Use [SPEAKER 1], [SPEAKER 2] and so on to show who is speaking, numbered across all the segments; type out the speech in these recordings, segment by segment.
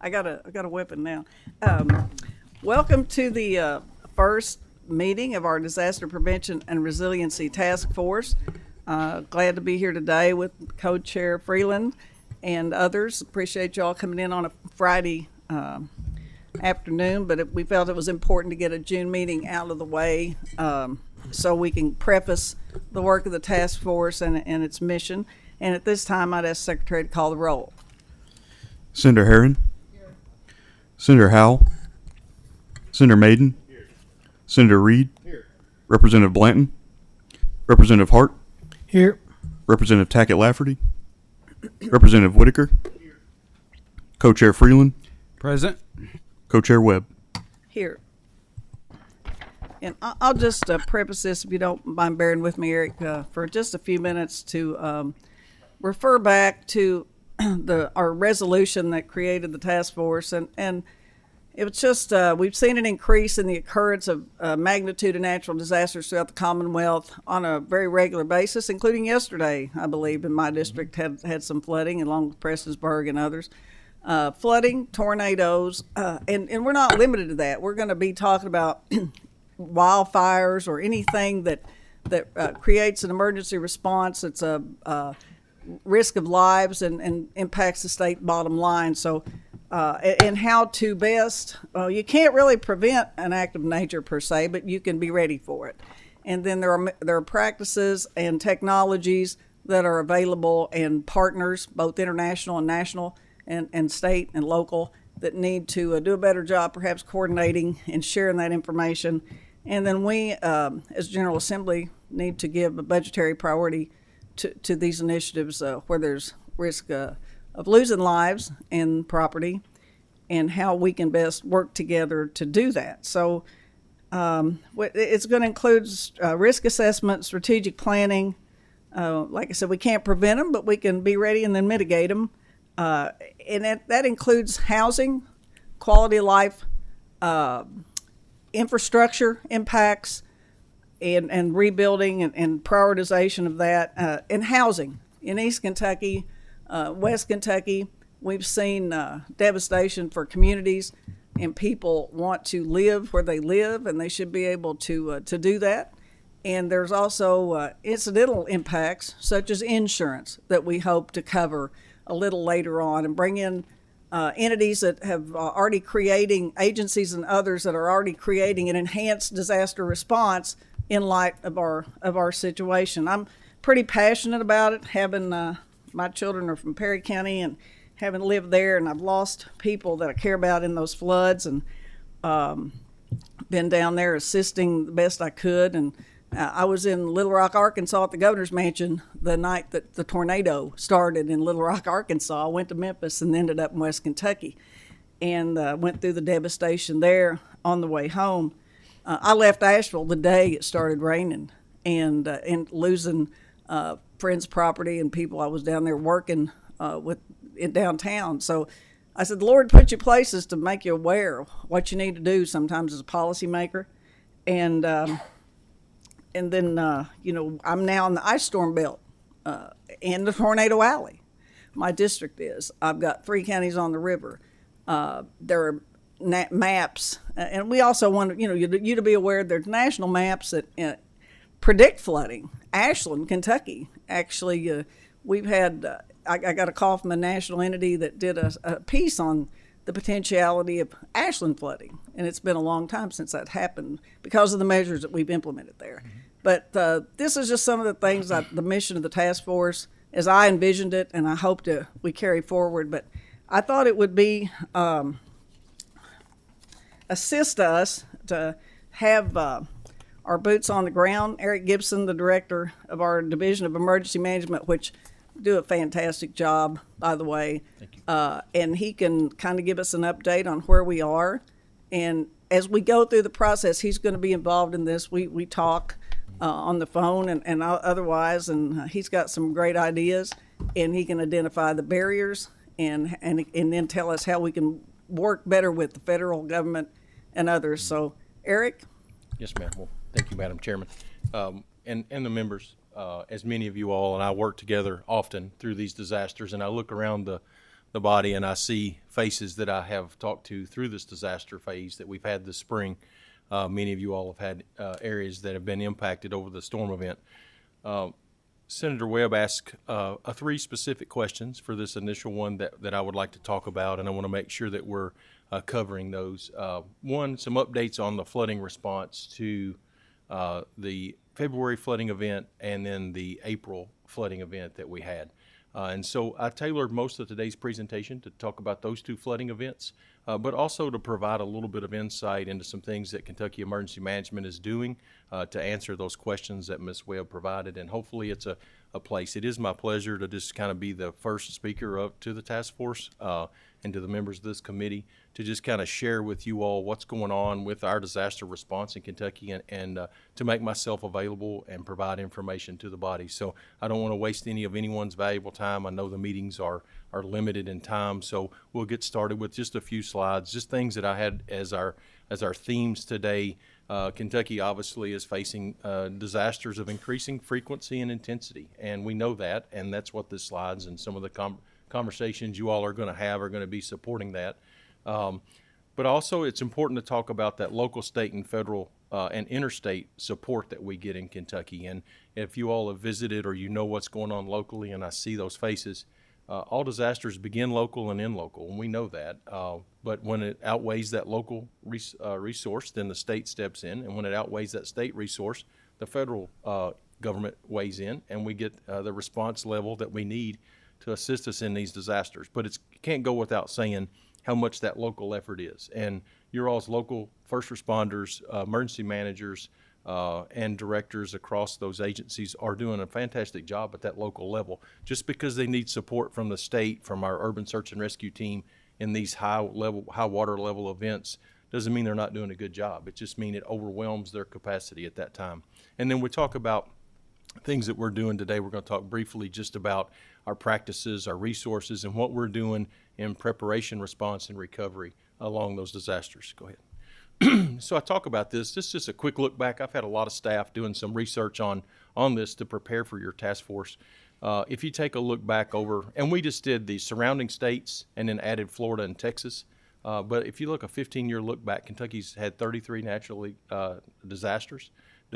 [SPEAKER 1] I got a weapon now. Welcome to the first meeting of our Disaster Prevention and Resiliency Task Force. Glad to be here today with Co-Chair Freeland and others. Appreciate y'all coming in on a Friday afternoon, but we felt it was important to get a June meeting out of the way so we can preface the work of the task force and its mission. And at this time, I'd ask the Secretary to call the roll.
[SPEAKER 2] Senator Herron. Here. Senator Howell. Senator Maiden. Here. Senator Reed. Here. Representative Blanton. Representative Hart.
[SPEAKER 3] Here.
[SPEAKER 2] Representative Tackett Lafferty. Representative Whitaker. Here. Co-Chair Freeland.
[SPEAKER 3] Present.
[SPEAKER 2] Co-Chair Webb.
[SPEAKER 1] Here. And I'll just preface this, if you don't mind bearing with me, Eric, for just a few minutes to refer back to our resolution that created the task force. And it was just, we've seen an increase in the occurrence of magnitude of natural disasters throughout the Commonwealth on a very regular basis, including yesterday, I believe, in my district had some flooding along with Prestonsburg and others. Flooding, tornadoes, and we're not limited to that. We're going to be talking about wildfires or anything that creates an emergency response that's a risk of lives and impacts the state bottom line. So, and how to best, you can't really prevent an act of nature per se, but you can be ready for it. And then there are practices and technologies that are available and partners, both international and national and state and local, that need to do a better job perhaps coordinating and sharing that information. And then we, as General Assembly, need to give a budgetary priority to these initiatives where there's risk of losing lives and property, and how we can best work together to do that. So it's going to include risk assessment, strategic planning. Like I said, we can't prevent them, but we can be ready and then mitigate them. And that includes housing, quality of life, infrastructure impacts, and rebuilding and prioritization of that, and housing. In East Kentucky, West Kentucky, we've seen devastation for communities, and people want to live where they live, and they should be able to do that. And there's also incidental impacts, such as insurance, that we hope to cover a little later on, and bring in entities that have already creating, agencies and others that are already creating an enhanced disaster response in light of our situation. I'm pretty passionate about it, having my children are from Perry County and having lived there, and I've lost people that I care about in those floods, and been down there assisting the best I could. And I was in Little Rock, Arkansas at the governor's mansion the night that the tornado started in Little Rock, Arkansas. I went to Memphis and ended up in West Kentucky, and went through the devastation there on the way home. I left Asheville the day it started raining, and losing friends' property and people I was down there working with in downtown. So I said, the Lord put you places to make you aware of what you need to do sometimes as a policymaker. And then, I'm now in the ice storm belt in the Tornado Alley. My district is. I've got 3 counties on the river. There are maps, and we also want you to be aware there's national maps that predict flooding. Ashland, Kentucky, actually, we've had, I got a call from a national entity that did a piece on the potentiality of Ashland flooding, and it's been a long time since that happened because of the measures that we've implemented there. Mm-hmm. But this is just some of the things, the mission of the task force as I envisioned it, and I hope we carry forward. But I thought it would be assist us to have our boots on the ground. Eric Gibson, the director of our Division of Emergency Management, which do a fantastic job, by the way.
[SPEAKER 3] Thank you.
[SPEAKER 1] And he can kind of give us an update on where we are. And as we go through the process, he's going to be involved in this. We talk on the phone and otherwise, and he's got some great ideas, and he can identify the barriers and then tell us how we can work better with the federal government and others. So, Eric?
[SPEAKER 4] Yes, ma'am. Well, thank you, Madam Chairman, and the members. As many of you all and I work together often through these disasters, and I look around the the body and I see faces that I have talked to through this disaster phase that we've had this spring. Many of you all have had areas that have been impacted over the storm event. Senator Webb asked three specific questions for this initial one that I would like to talk about, and I want to make sure that we're covering those. One, some updates on the flooding response to the February flooding event and then the April flooding event that we had. And so I tailored most of today's presentation to talk about those two flooding events, but also to provide a little bit of insight into some things that Kentucky Emergency Management is doing to answer those questions that Ms. Webb provided. And hopefully it's a place. It is my pleasure to just kind of be the first speaker up to the task force and to the members of this committee to just kind of share with you all what's going on with our disaster response in Kentucky and to make myself available and provide information to the body. So I don't want to waste any of anyone's valuable time. I know the meetings are limited in time, so we'll get started with just a few slides, just things that I had as our themes today. Kentucky obviously is facing disasters of increasing frequency and intensity, and we know that, and that's what the slides and some of the conversations you all are going to have are going to be supporting that. But also it's important to talk about that local, state, and federal and interstate support that we get in Kentucky. And if you all have visited or you know what's going on locally, and I see those faces, all disasters begin local and end local, and we know that. But when it outweighs that local resource, then the state steps in, and when it outweighs that state resource, the federal government weighs in, and we get the response level that we need to assist us in these disasters. But it can't go without saying how much that local effort is. And your all's local first responders, emergency managers, and directors across those agencies are doing a fantastic job at that local level. Just because they need support from the state, from our urban search and rescue team in these high water level events, doesn't mean they're not doing a good job. It just means it overwhelms their capacity at that time. And then we talk about things that we're doing today. We're going to talk briefly just about our practices, our resources, and what we're doing in preparation, response, and recovery along those disasters. Go ahead. So I talk about this. This is just a quick look back. I've had a lot of staff doing some research on this to prepare for your task force. If you take a look back over, and we just did the surrounding states and then added Florida and Texas. But if you look a 15-year look back, Kentucky's had 33 natural disasters,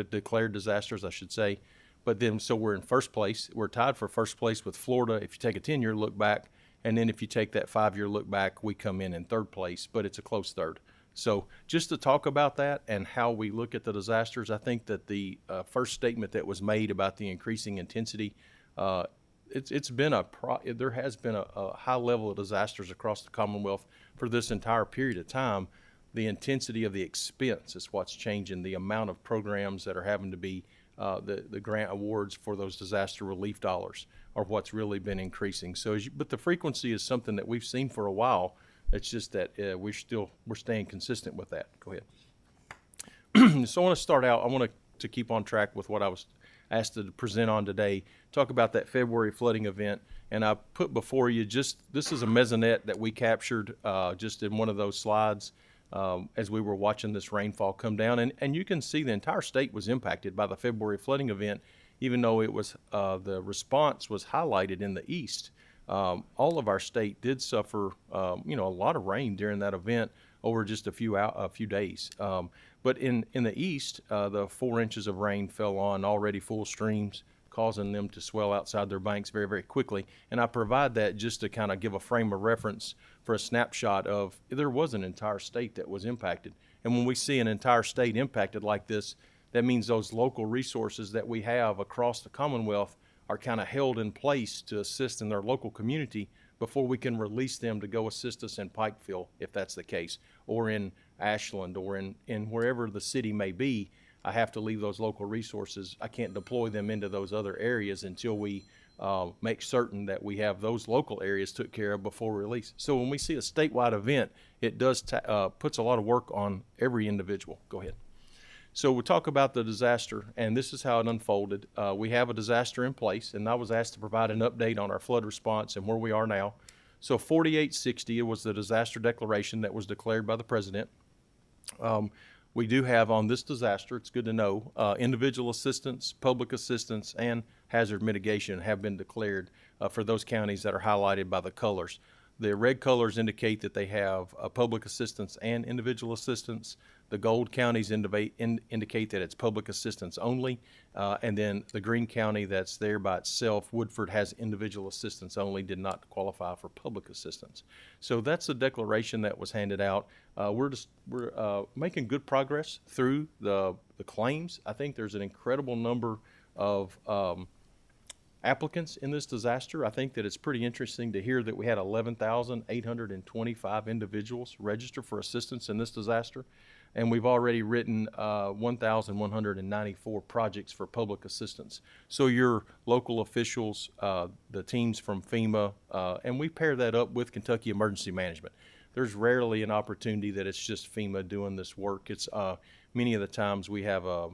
[SPEAKER 4] declared disasters, I should say. But then, so we're in first place. We're tied for first place with Florida if you take a 10-year look back. And then if you take that 5-year look back, we come in third place, but it's a close third. So just to talk about that and how we look at the disasters, I think that the first statement that was made about the increasing intensity, there has been a high level of disasters across the Commonwealth for this entire period of time. The intensity of the expense is what's changing. The amount of programs that are having to be the grant awards for those disaster relief dollars are what's really been increasing. So, but the frequency is something that we've seen for a while. It's just that we're staying consistent with that. Go ahead. So I want to start out. I want to keep on track with what I was asked to present on today. Talk about that February flooding event, and I put before you this is a mesonet that we captured just in one of those slides. As we were watching this rainfall come down. And you can see the entire state was impacted by the February flooding event, even though it was the response was highlighted in the east. All of our state did suffer, a lot of rain during that event over just a few days. But in the east, the 4 inches of rain fell on already full streams, causing them to swell outside their banks very, very quickly. And I provide that just to kind of give a frame of reference for a snapshot of there was an entire state that was impacted. And when we see an entire state impacted like this, that means those local resources that we have across the Commonwealth are kind of held in place to assist in their local community before we can release them to go assist us in Pikeville, if that's the case, or in Ashland, or in wherever the city may be. I have to leave those local resources. I can't deploy them into those other areas until we make certain that we have those local areas took care of before release. So when we see a statewide event, it does puts a lot of work on every individual. Go ahead. So we'll talk about the disaster, and this is how it unfolded. We have a disaster in place, and I was asked to provide an update on our flood response and where we are now. So 4860 was the disaster declaration that was declared by the president. We do have on this disaster, it's good to know, individual assistance, public assistance, and hazard mitigation have been declared for those counties that are highlighted by the colors. The red colors indicate that they have public assistance and individual assistance. The gold counties indicate that it's public assistance only. And then the green county that's there by itself, Woodford, has individual assistance only, did not qualify for public assistance. So that's the declaration that was handed out. We're making good progress through the claims. I think there's an incredible number of applicants in this disaster. I think that it's pretty interesting to hear that we had 11,825 individuals register for assistance in this disaster, and we've already written 1,194 projects for public assistance. So your local officials, the teams from FEMA, and we pair that up with Kentucky Emergency Management. There's rarely an opportunity that it's just FEMA doing this work. It's many of the times we have a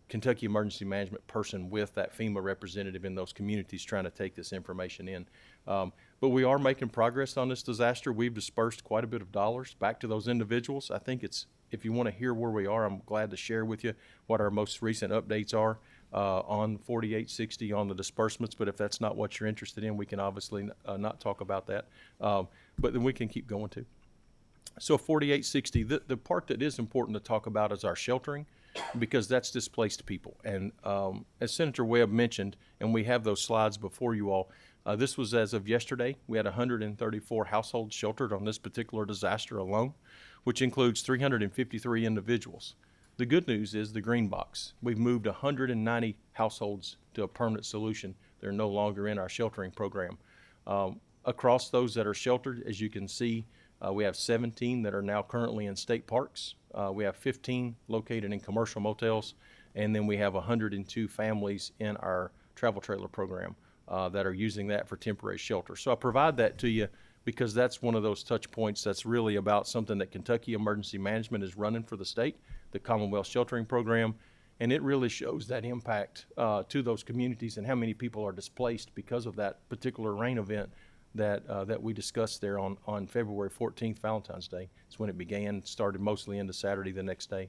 [SPEAKER 4] Kentucky Emergency Management person with that FEMA representative in those communities trying to take this information in. But we are making progress on this disaster. We've dispersed quite a bit of dollars back to those individuals. I think if you want to hear where we are, I'm glad to share with you what our most recent updates are on 4860 on the disbursements. But if that's not what you're interested in, we can obviously not talk about that. But then we can keep going too. So 4860, the part that is important to talk about is our sheltering, because that's displaced people. And as Senator Webb mentioned, and we have those slides before you all, this was as of yesterday. We had 134 households sheltered on this particular disaster alone, which includes 353 individuals. The good news is the green box. We've moved 190 households to a permanent solution. They're no longer in our sheltering program. Across those that are sheltered, as you can see, we have 17 that are now currently in state parks. We have 15 located in commercial motels, and then we have 102 families in our travel trailer program that are using that for temporary shelter. So I provide that to you because that's one of those touch points that's really about something that Kentucky Emergency Management is running for the state, the Commonwealth Sheltering Program, and it really shows that impact to those communities and how many people are displaced because of that particular rain event that we discussed there on February 14th, Valentine's Day. It's when it began, started mostly into Saturday the next day.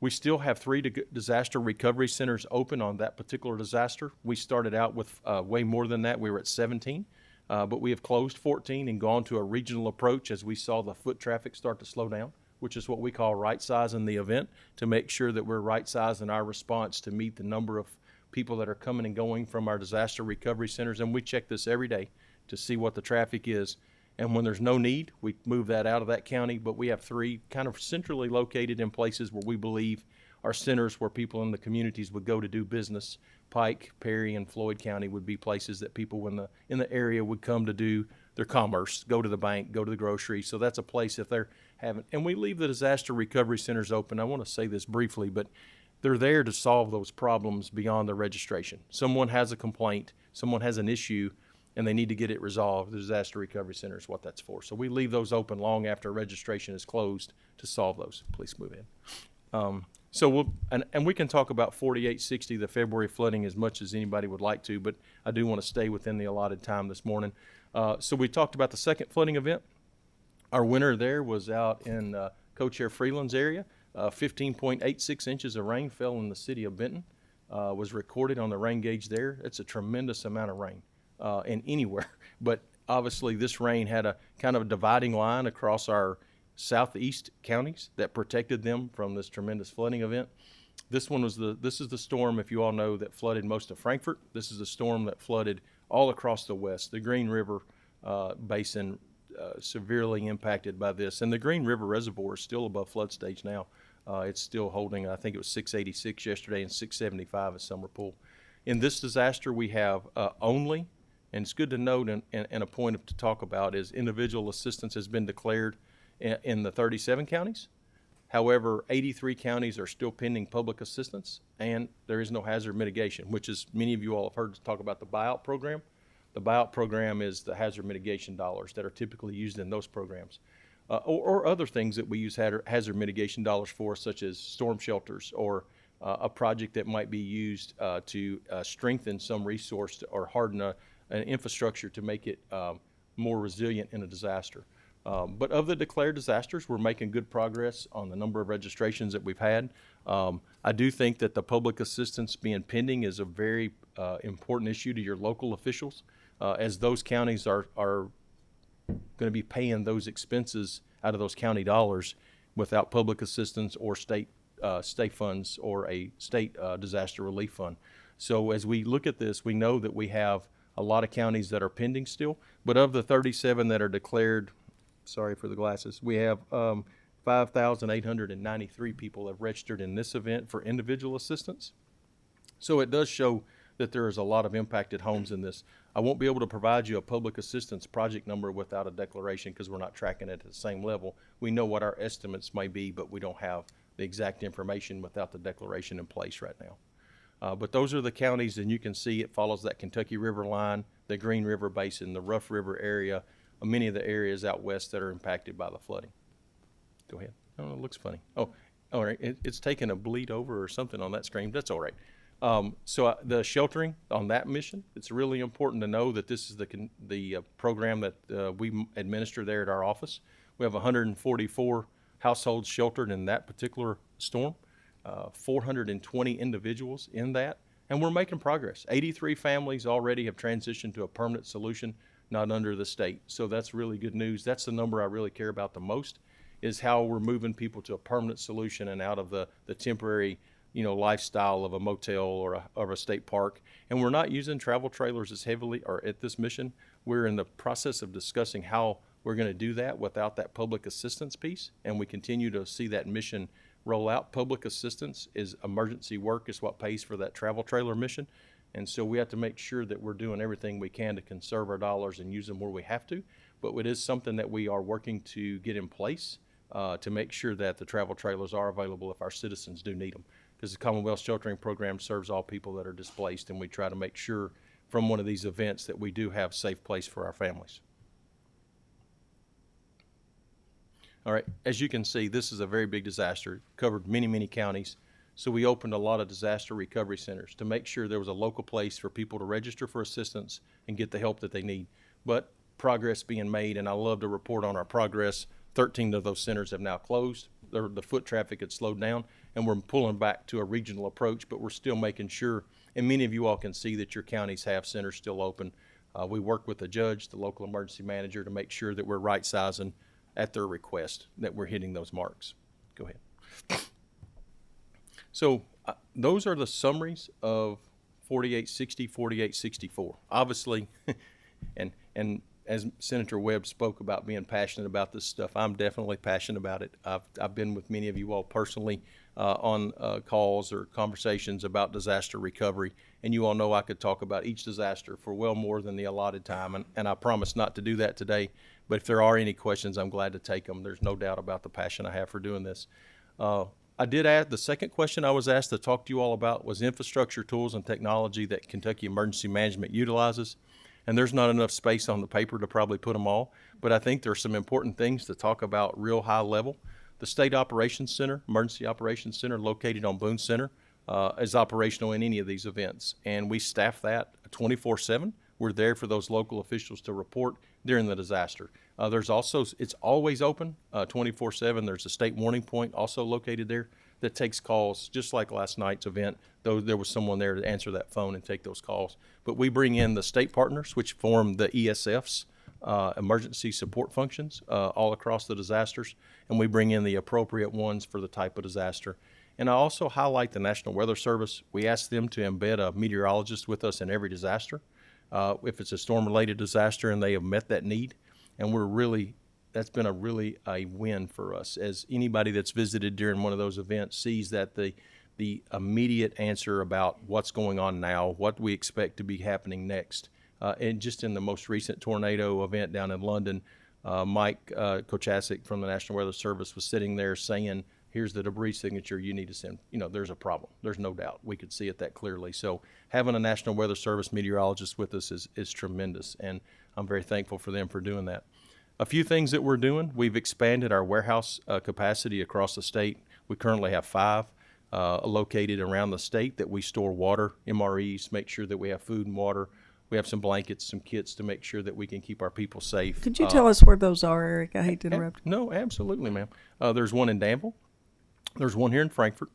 [SPEAKER 4] We still have 3 disaster recovery centers open on that particular disaster. We started out with way more than that. We were at 17, but we have closed 14 and gone to a regional approach as we saw the foot traffic start to slow down, which is what we call right-sizing the event, to make sure that we're right-sizing our response to meet the number of people that are coming and going from our disaster recovery centers. And we check this every day to see what the traffic is. And when there's no need, we move that out of that county. But we have 3 kind of centrally located in places where we believe are centers where people in the communities would go to do business. Pike, Perry, and Floyd County would be places that people in the area would come to do their commerce, go to the bank, go to the grocery. So that's a place if they're having, and we leave the disaster recovery centers open. I want to say this briefly, but they're there to solve those problems beyond the registration. Someone has a complaint, someone has an issue, and they need to get it resolved. The disaster recovery center is what that's for. So we leave those open long after registration is closed to solve those. Please move in. So we'll, and we can talk about 4860, the February flooding, as much as anybody would like to, but I do want to stay within the allotted time this morning. So we talked about the second flooding event. Our winner there was out in Co-Chair Freeland's area. 15.86 inches of rain fell in the city of Benton, was recorded on the rain gauge there. It's a tremendous amount of rain in anywhere, but obviously this rain had a kind of a dividing line across our southeast counties that protected them from this tremendous flooding event. This is the storm, if you all know, that flooded most of Frankfort. This is the storm that flooded all across the west. The Green River basin severely impacted by this, and the Green River Reservoir is still above flood stage now. It's still holding, I think it was 686 yesterday and 675 at Summer Pool. In this disaster, we have only, and it's good to note and a point to talk about, is individual assistance has been declared in the 37 counties. However, 83 counties are still pending public assistance, and there is no hazard mitigation, which is, many of you all have heard us talk about the buyout program. The buyout program is the hazard mitigation dollars that are typically used in those programs. Or other things that we use hazard mitigation dollars for, such as storm shelters or a project that might be used to strengthen some resource or harden an infrastructure to make it more resilient in a disaster. But of the declared disasters, we're making good progress on the number of registrations that we've had. I do think that the public assistance being pending is a very important issue to your local officials, as those counties are going to be paying those expenses out of those county dollars without public assistance or state funds or a state disaster relief fund. So as we look at this, we know that we have a lot of counties that are pending still, but of the 37 that are declared, sorry for the glasses, we have 5,893 people have registered in this event for individual assistance. So it does show that there is a lot of impacted homes in this. I won't be able to provide you a public assistance project number without a declaration because we're not tracking it at the same level. We know what our estimates may be, but we don't have the exact information without the declaration in place right now. But those are the counties, and you can see it follows that Kentucky River line, the Green River Basin, the Rough River area, many of the areas out west that are impacted by the flooding. Go ahead. Oh, it looks funny. Oh, all right. It's taking a bleed over or something on that screen. That's all right. So the sheltering on that mission, it's really important to know that this is the program that we administer there at our office. We have 144 households sheltered in that particular storm, 420 individuals in that, and we're making progress. 83 families already have transitioned to a permanent solution, not under the state. So that's really good news. That's the number I really care about the most, is how we're moving people to a permanent solution and out of the temporary lifestyle of a motel or a state park. And we're not using travel trailers as heavily or at this mission. We're in the process of discussing how we're going to do that without that public assistance piece. And we continue to see that mission roll out. Public assistance is emergency work, is what pays for that travel trailer mission. And so we have to make sure that we're doing everything we can to conserve our dollars and use them where we have to. But it is something that we are working to get in place to make sure that the travel trailers are available if our citizens do need them. Because the Commonwealth Sheltering Program serves all people that are displaced, and we try to make sure from one of these events that we do have a safe place for our families. All right, as you can see, this is a very big disaster. It covered many, many counties. So we opened a lot of disaster recovery centers to make sure there was a local place for people to register for assistance and get the help that they need. But progress being made, and I love to report on our progress. 13 of those centers have now closed. The foot traffic had slowed down, and we're pulling back to a regional approach, but we're still making sure, and many of you all can see that your counties have centers still open. We work with the judge, the local emergency manager, to make sure that we're right sizing at their request, that we're hitting those marks. Go ahead. So those are the summaries of 4860, 4864. Obviously, and as Senator Webb spoke about being passionate about this stuff, I'm definitely passionate about it. I've been with many of you all personally on calls or conversations about disaster recovery, and you all know I could talk about each disaster for well more than the allotted time, and I promise not to do that today. But if there are any questions, I'm glad to take them. There's no doubt about the passion I have for doing this. I did add, the second question I was asked to talk to you all about was infrastructure, tools, and technology that Kentucky Emergency Management utilizes. And there's not enough space on the paper to probably put them all, but I think there's some important things to talk about real high level. The State Operations Center, Emergency Operations Center, located on Boone Center, is operational in any of these events. And we staff that 24/7. We're there for those local officials to report during the disaster. There's also, it's always open 24/7. There's a state warning point also located there that takes calls, just like last night's event, though there was someone there to answer that phone and take those calls. But we bring in the state partners, which form the ESFs, emergency support functions, all across the disasters, and we bring in the appropriate ones for the type of disaster. And I also highlight the National Weather Service. We ask them to embed a meteorologist with us in every disaster. If it's a storm-related disaster and they have met that need, and that's been a really a win for us, as anybody that's visited during one of those events sees that the immediate answer about what's going on now, what we expect to be happening next. And just in the most recent tornado event down in London, Mike Kochasik from the National Weather Service was sitting there saying, here's the debris signature you need to send. There's a problem. There's no doubt. We could see it that clearly. So having a National Weather Service meteorologist with us is tremendous, and I'm very thankful for them for doing that. A few things that we're doing: we've expanded our warehouse capacity across the state. We currently have 5 located around the state that we store water, MREs, make sure that we have food and water. We have some blankets, some kits to make sure that we can keep our people safe.
[SPEAKER 1] Could you tell us where those are, Eric? I hate to interrupt.
[SPEAKER 4] No, absolutely, ma'am. There's one in Danville. There's one here in Frankfort.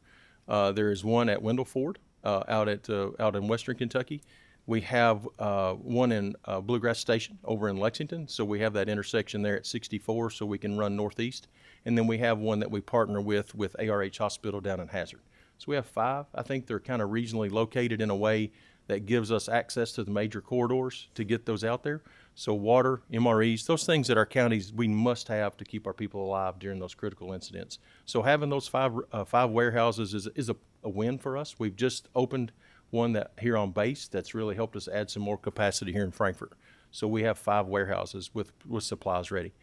[SPEAKER 4] There is one at Wendell Ford out in Western Kentucky. We have one in Bluegrass Station over in Lexington, so we have that intersection there at 64 so we can run northeast. And then we have one that we partner with ARH Hospital down in Hazard. So we have 5. I think they're kind of regionally located in a way that gives us access to the major corridors to get those out there. So water, MREs, those things that our counties, we must have to keep our people alive during those critical incidents. So having those 5 warehouses is a win for us. We've just opened one that here on base that's really helped us add some more capacity here in Frankfort. So we have 5 warehouses with supplies ready.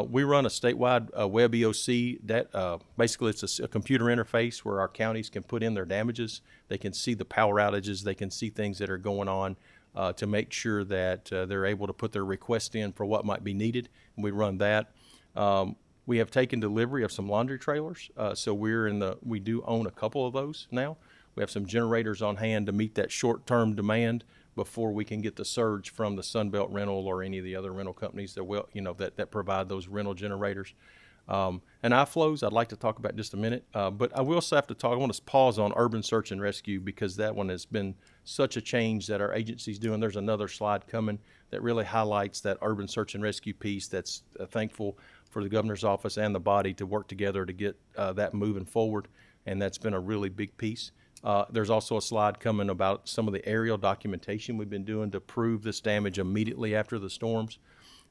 [SPEAKER 4] We run a statewide web EOC that basically it's a computer interface where our counties can put in their damages. They can see the power outages. They can see things that are going on to make sure that they're able to put their request in for what might be needed. And we run that. We have taken delivery of some laundry trailers. So we do own a couple of those now. We have some generators on hand to meet that short-term demand before we can get the surge from the Sunbelt Rental or any of the other rental companies that provide those rental generators. And iFlows, I'd like to talk about in just a minute, but I will also have to talk. I want to pause on urban search and rescue because that one has been such a change that our agency's doing. There's another slide coming that really highlights that urban search and rescue piece. That's thankful for the governor's office and the body to work together to get that moving forward, and that's been a really big piece. There's also a slide coming about some of the aerial documentation we've been doing to prove this damage immediately after the storms.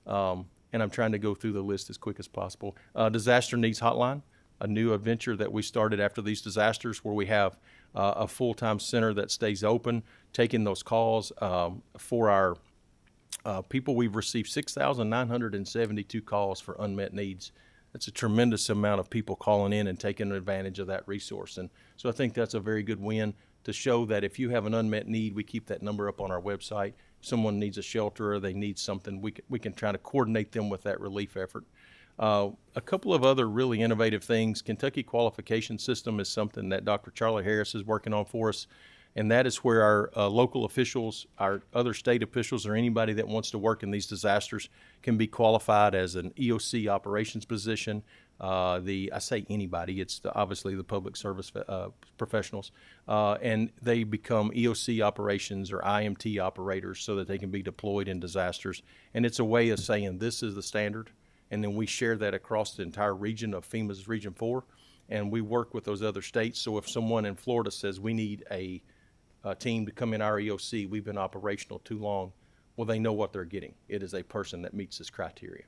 [SPEAKER 4] And I'm trying to go through the list as quick as possible. Disaster Needs Hotline, a new adventure that we started after these disasters where we have a full-time center that stays open, taking those calls for our people. We've received 6,972 calls for unmet needs. That's a tremendous amount of people calling in and taking advantage of that resource. And so I think that's a very good win to show that if you have an unmet need, we keep that number up on our website. If someone needs a shelter or they need something, we can try to coordinate them with that relief effort. A couple of other really innovative things. Kentucky Qualification System is something that Dr. Charlie Harris is working on for us. And that is where our local officials, our other state officials, or anybody that wants to work in these disasters can be qualified as an EOC operations position. I say anybody, it's obviously the public service professionals, and they become EOC operations or IMT operators so that they can be deployed in disasters. And it's a way of saying this is the standard, and then we share that across the entire region of FEMA's Region 4, and we work with those other states. So if someone in Florida says we need a team to come in our EOC, we've been operational too long, well, they know what they're getting. It is a person that meets this criteria.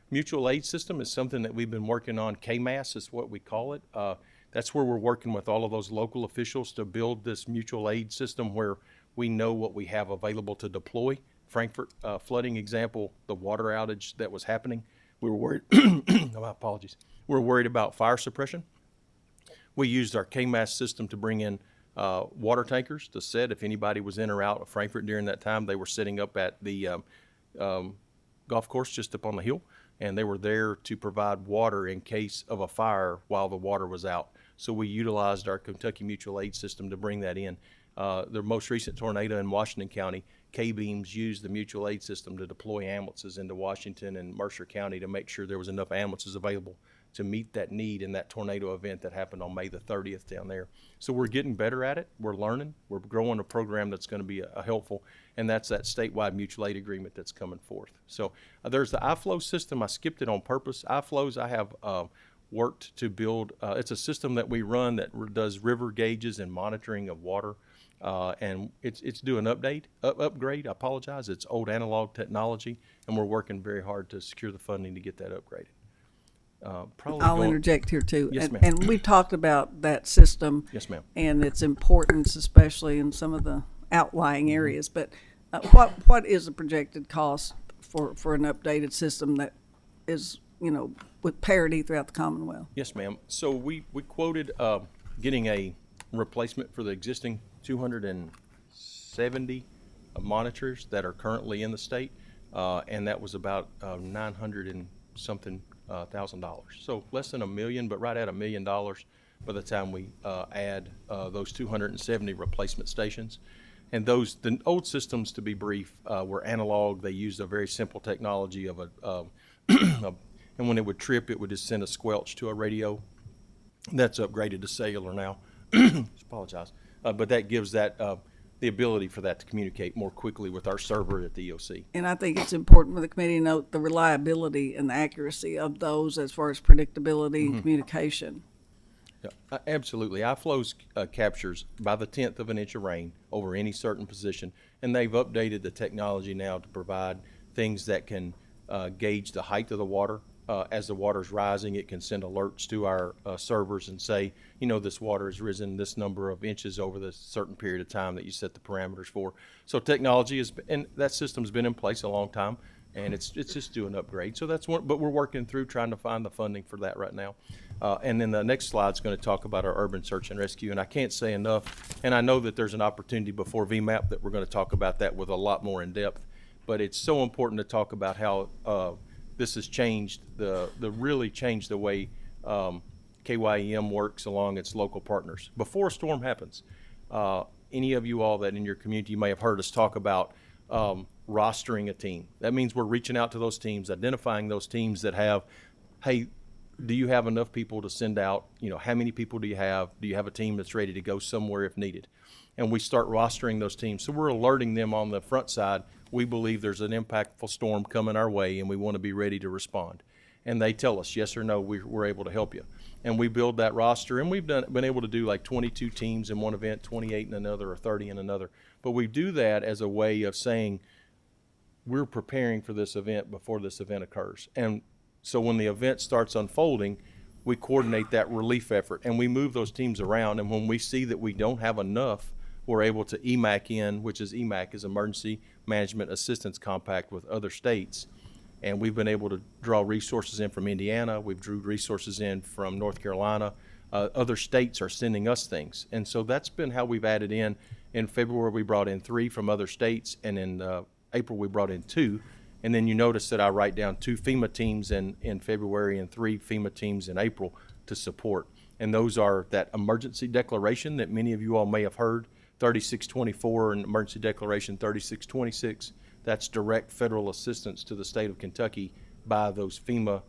[SPEAKER 4] Mutual aid system is something that we've been working on. KMAS is what we call it. That's where we're working with all of those local officials to build this mutual aid system where we know what we have available to deploy. Frankfort flooding example, the water outage that was happening, we were worried, my apologies, we were worried about fire suppression. We used our KMAS system to bring in water tankers to set if anybody was in or out of Frankfort during that time. They were sitting up at the golf course just up on the hill, and they were there to provide water in case of a fire while the water was out. So we utilized our Kentucky Mutual Aid system to bring that in. The most recent tornado in Washington County, K-beams used the mutual aid system to deploy ambulances into Washington and Mercer County to make sure there was enough ambulances available to meet that need in that tornado event that happened on May the 30th down there. So we're getting better at it. We're learning. We're growing a program that's going to be helpful, and that's that statewide mutual aid agreement that's coming forth. So there's the iFlow system. I skipped it on purpose. iFlows I have worked to build. It's a system that we run that does river gauges and monitoring of water. And it's due an upgrade. I apologize. It's old analog technology, and we're working very hard to secure the funding to get that upgraded.
[SPEAKER 1] I'll interject here too.
[SPEAKER 4] Yes, ma'am.
[SPEAKER 1] And we've talked about that system.
[SPEAKER 4] Yes, ma'am.
[SPEAKER 1] And its importance, especially in some of the outlying areas. But what is the projected cost for an updated system that is, with parity throughout the Commonwealth?
[SPEAKER 4] Yes, ma'am. So we quoted getting a replacement for the existing 270 monitors that are currently in the state, and that was about $900 and something $1,000. So less than $1 million, but right at $1 million by the time we add those 270 replacement stations. And the old systems, to be brief, were analog. They used a very simple technology of and when it would trip, it would just send a squelch to a radio. That's upgraded to cellular now. Apologize. But that gives that the ability for that to communicate more quickly with our server at the EOC.
[SPEAKER 1] And I think it's important for the committee to note the reliability and the accuracy of those as far as predictability and communication.
[SPEAKER 4] Yeah, absolutely. iFlows captures by the 10th of an inch of rain over any certain position, and they've updated the technology now to provide things that can gauge the height of the water. As the water's rising, it can send alerts to our servers and say, this water has risen this number of inches over this certain period of time that you set the parameters for. So technology and that system's been in place a long time, and it's just doing an upgrade. So that's one, but we're working through trying to find the funding for that right now. And then the next slide is going to talk about our urban search and rescue, and I can't say enough, and I know that there's an opportunity before VMAP that we're going to talk about that with a lot more in depth, but it's so important to talk about how this has changed really changed the way KYEM works along its local partners. Before a storm happens, any of you all that in your community may have heard us talk about rostering a team. That means we're reaching out to those teams, identifying those teams that have, hey, do you have enough people to send out? How many people do you have? Do you have a team that's ready to go somewhere if needed? And we start rostering those teams. So we're alerting them on the front side. We believe there's an impactful storm coming our way, and we want to be ready to respond. And they tell us, yes or no, we're able to help you. And we build that roster, and we've been able to do like 22 teams in one event, 28 in another, or 30 in another. But we do that as a way of saying we're preparing for this event before this event occurs. And so when the event starts unfolding, we coordinate that relief effort, and we move those teams around. And when we see that we don't have enough, we're able to EMAC in, which is EMAC is Emergency Management Assistance Compact with other states. And we've been able to draw resources in from Indiana. We've drew resources in from North Carolina. Other states are sending us things. And so that's been how we've added in. In February, we brought in 3 from other states. And in April, we brought in 2. And then you notice that I write down 2 FEMA teams in February and 3 FEMA teams in April to support. And those are that emergency declaration that many of you all may have heard, 3624 and emergency declaration 3626. That's direct federal assistance to the state of Kentucky by those FEMA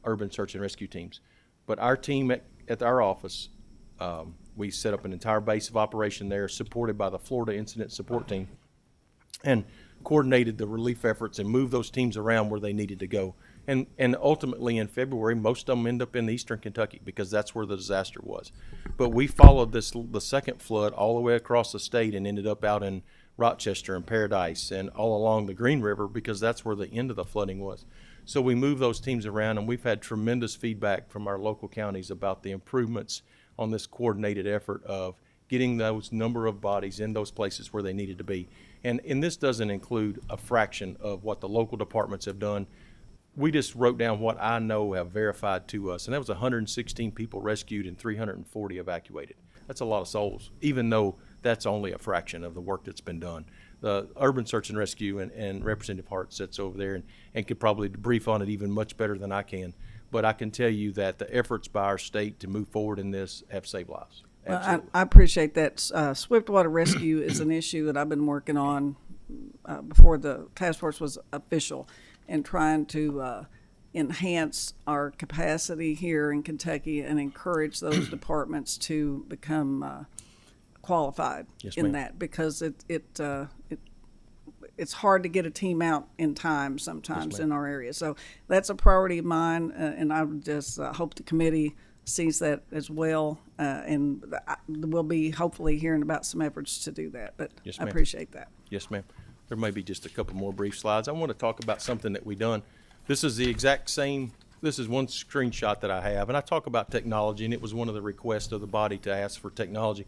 [SPEAKER 4] urban search and rescue teams. But our team at our office, we set up an entire base of operation there supported by the Florida Incident Support Team and coordinated the relief efforts and moved those teams around where they needed to go. And ultimately in February, most of them end up in eastern Kentucky because that's where the disaster was. But we followed the second flood all the way across the state and ended up out in Rochester and Paradise and all along the Green River because that's where the end of the flooding was. So we moved those teams around, and we've had tremendous feedback from our local counties about the improvements on this coordinated effort of getting those number of bodies in those places where they needed to be. And this doesn't include a fraction of what the local departments have done. We just wrote down what I know have verified to us, and that was 116 people rescued and 340 evacuated. That's a lot of souls, even though that's only a fraction of the work that's been done. The urban search and rescue and Representative Hart sits over there and could probably brief on it even much better than I can. But I can tell you that the efforts by our state to move forward in this have saved lives. Absolutely.
[SPEAKER 1] I appreciate that. Swift water rescue is an issue that I've been working on before the task force was official, and trying to enhance our capacity here in Kentucky and encourage those departments to become qualified in that, because it's hard to get a team out in time sometimes in our area. So that's a priority of mine, and I would just hope the committee sees that as well, and we'll be hopefully hearing about some efforts to do that. But
[SPEAKER 4] Yes,
[SPEAKER 1] I
[SPEAKER 4] ma'am.
[SPEAKER 1] appreciate that.
[SPEAKER 4] Yes, ma'am. There may be just a couple more brief slides. I want to talk about something that we've done. This is the exact same, this is one screenshot that I have, and I talk about technology, and it was one of the requests of the body to ask for technology.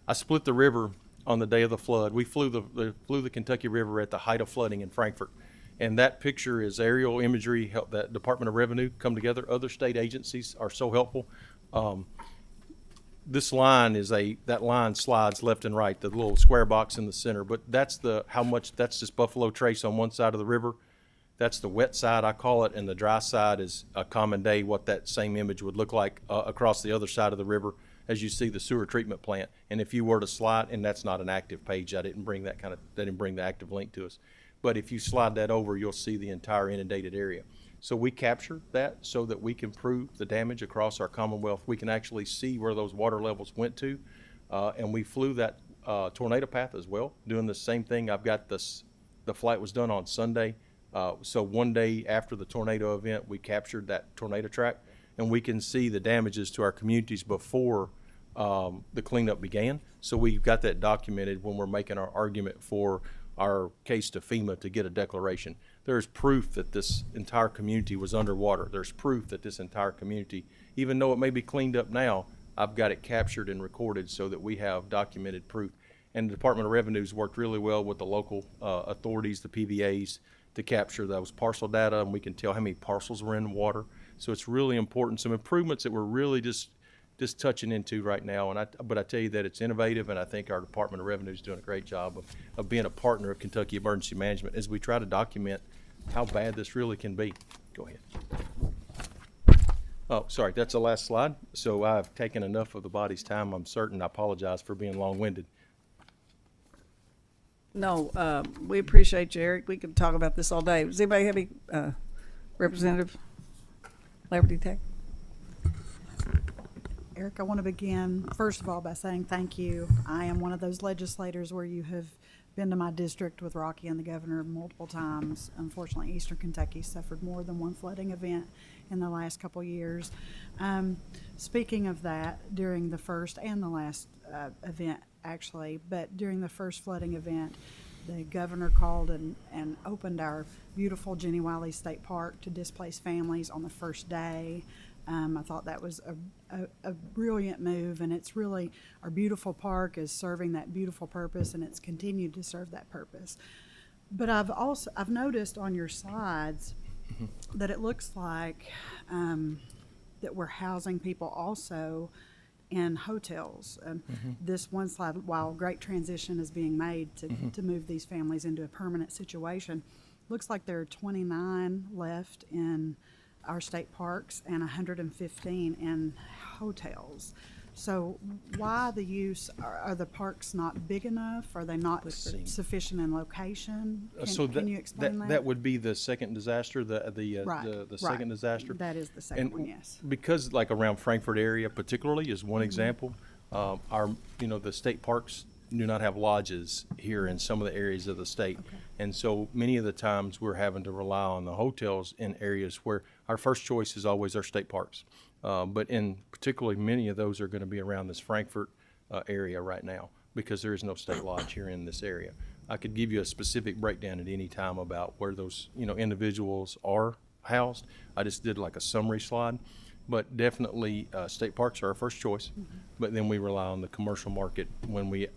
[SPEAKER 4] I split the river on the day of the flood. We flew the Kentucky River at the height of flooding in Frankfort. And that picture is aerial imagery, help that Department of Revenue come together. Other state agencies are so helpful. This line that line slides left and right, the little square box in the center, but that's that's just Buffalo Trace on one side of the river. That's the wet side, I call it, and the dry side is a common day, what that same image would look like across the other side of the river as you see the sewer treatment plant. And if you were to slide, and that's not an active page, they didn't bring the active link to us. But if you slide that over, you'll see the entire inundated area. So we capture that so that we can prove the damage across our Commonwealth. We can actually see where those water levels went to. And we flew that tornado path as well, doing the same thing. I've got the flight was done on Sunday. So one day after the tornado event, we captured that tornado track, and we can see the damages to our communities before the cleanup began. So we've got that documented when we're making our argument for our case to FEMA to get a declaration. There's proof that this entire community was underwater. There's proof that this entire community, even though it may be cleaned up now, I've got it captured and recorded so that we have documented proof. And the Department of Revenue's worked really well with the local authorities, the PVAs, to capture those parcel data, and we can tell how many parcels were in the water. So it's really important. Some improvements that we're really just touching into right now. But I tell you that it's innovative, and I think our Department of Revenue is doing a great job of being a partner of Kentucky Emergency Management as we try to document how bad this really can be. Go ahead. Oh, sorry, that's the last slide. So I've taken enough of the body's time, I'm certain. I apologize for being long-winded.
[SPEAKER 1] No, we appreciate you, Eric. We could talk about this all day. Does anybody have any, Representative Lafferty Tech?
[SPEAKER 3] Eric, I want to begin, first of all, by saying thank you. I am one of those legislators where you have been to my district with Rocky and the governor multiple times. Unfortunately, Eastern Kentucky suffered more than one flooding event in the last couple years. Speaking of that, during the first and the last event, actually, but during the first flooding event, the governor called and opened our beautiful Jenny Wiley State Park to displaced families on the first day. I thought that was a brilliant move, and it's really, our beautiful park is serving that beautiful purpose, and it's continued to serve that purpose. But I've noticed on your slides that it looks like that we're housing people also in hotels. This one slide, while great transition is being made to move these families into a permanent situation, looks like there are 29 left in our state parks and 115 in hotels. So why the use? Are the parks not big enough? Are they not sufficient in location? Can you explain that?
[SPEAKER 4] That would be the second disaster, the
[SPEAKER 3] Right.
[SPEAKER 4] second disaster.
[SPEAKER 3] That is the second one, yes.
[SPEAKER 4] Because like around Frankfurt area particularly is one example. The state parks do not have lodges here in some of the areas of the state.
[SPEAKER 3] Okay.
[SPEAKER 4] And so many of the times we're having to rely on the hotels in areas where our first choice is always our state parks. But in particularly many of those are going to be around this Frankfurt area right now because there is no state lodge here in this area. I could give you a specific breakdown at any time about where those individuals are housed. I just did like a summary slide. But definitely state parks are our first choice, but then we rely on the commercial market when we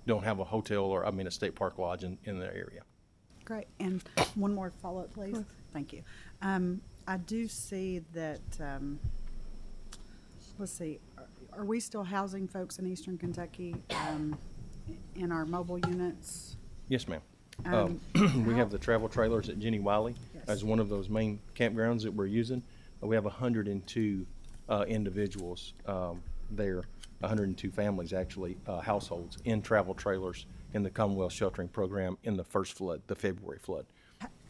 [SPEAKER 4] don't have a hotel or a state park lodge in the area.
[SPEAKER 3] Great. And one more follow-up, please. Thank you. I do see that, let's see, are we still housing folks in Eastern Kentucky in our mobile units?
[SPEAKER 4] Yes, ma'am. We have the travel trailers at Jenny Wiley as one of those main campgrounds that we're using. We have 102 individuals there, 102 families actually, households in travel trailers in the Commonwealth Sheltering Program in the first flood, the February flood.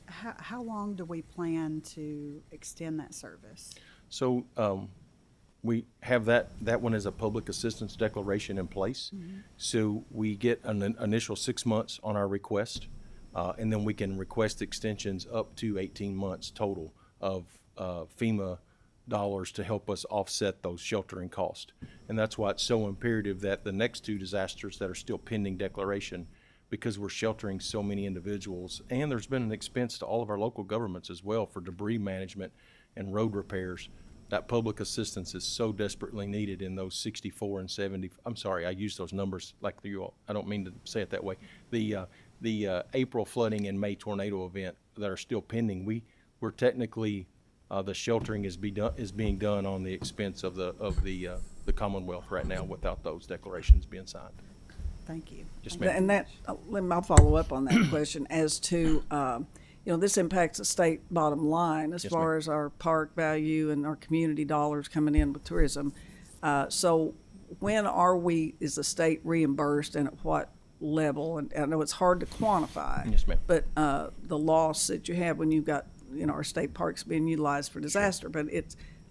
[SPEAKER 3] How long do we plan to extend that service?
[SPEAKER 4] So we have that one as a public assistance declaration in place. So we get an initial 6 months on our request, and then we can request extensions up to 18 months total of FEMA dollars to help us offset those sheltering costs. And that's why it's so imperative that the next two disasters that are still pending declaration, because we're sheltering so many individuals, and there's been an expense to all of our local governments as well for debris management and road repairs. That public assistance is so desperately needed in those 64 and 70. I'm sorry, I use those numbers like you all. I don't mean to say it that way. The April flooding and May tornado event that are still pending, we're technically the sheltering is being done on the expense of the Commonwealth right now without those declarations being signed.
[SPEAKER 3] Thank you.
[SPEAKER 4] Yes, ma'am.
[SPEAKER 1] And that, I'll follow up on that question as to, this impacts the state bottom line as
[SPEAKER 4] Yes,
[SPEAKER 1] far
[SPEAKER 4] ma'am.
[SPEAKER 1] as our park value and our community dollars coming in with tourism. So when is the state reimbursed and at what level? And I know it's hard to quantify.
[SPEAKER 4] Yes, ma'am.
[SPEAKER 1] But the loss that you have when you've got, our state parks being utilized for disaster, but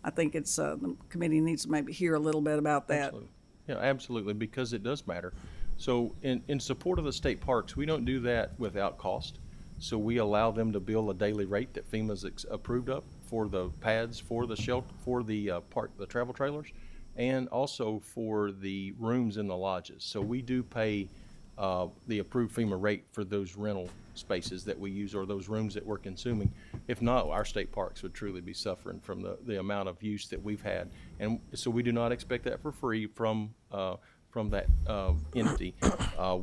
[SPEAKER 1] I think the committee needs to maybe hear a little bit about that.
[SPEAKER 4] Absolutely. Yeah, absolutely, because it does matter. So in support of the state parks, we don't do that without cost. So we allow them to bill a daily rate that FEMA's approved of for the pads, for the shelter, for the park, the travel trailers, and also for the rooms in the lodges. So we do pay the approved FEMA rate for those rental spaces that we use or those rooms that we're consuming. If not, our state parks would truly be suffering from the amount of use that we've had. And so we do not expect that for free from that entity.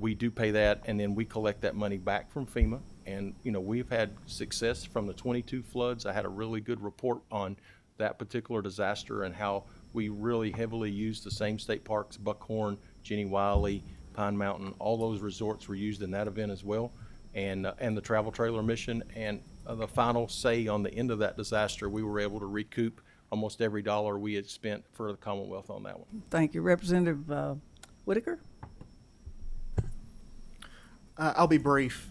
[SPEAKER 4] We do pay that, and then we collect that money back from FEMA. And, you know, we've had success from the 22 floods. I had a really good report on that particular disaster and how we really heavily used the same state parks, Buckhorn, Jenny Wiley, Pine Mountain, all those resorts were used in that event as well. And the travel trailer mission, and the final say on the end of that disaster, we were able to recoup almost every dollar we had spent for the Commonwealth on that one.
[SPEAKER 1] Thank you. Representative Whitaker?
[SPEAKER 5] I'll be brief.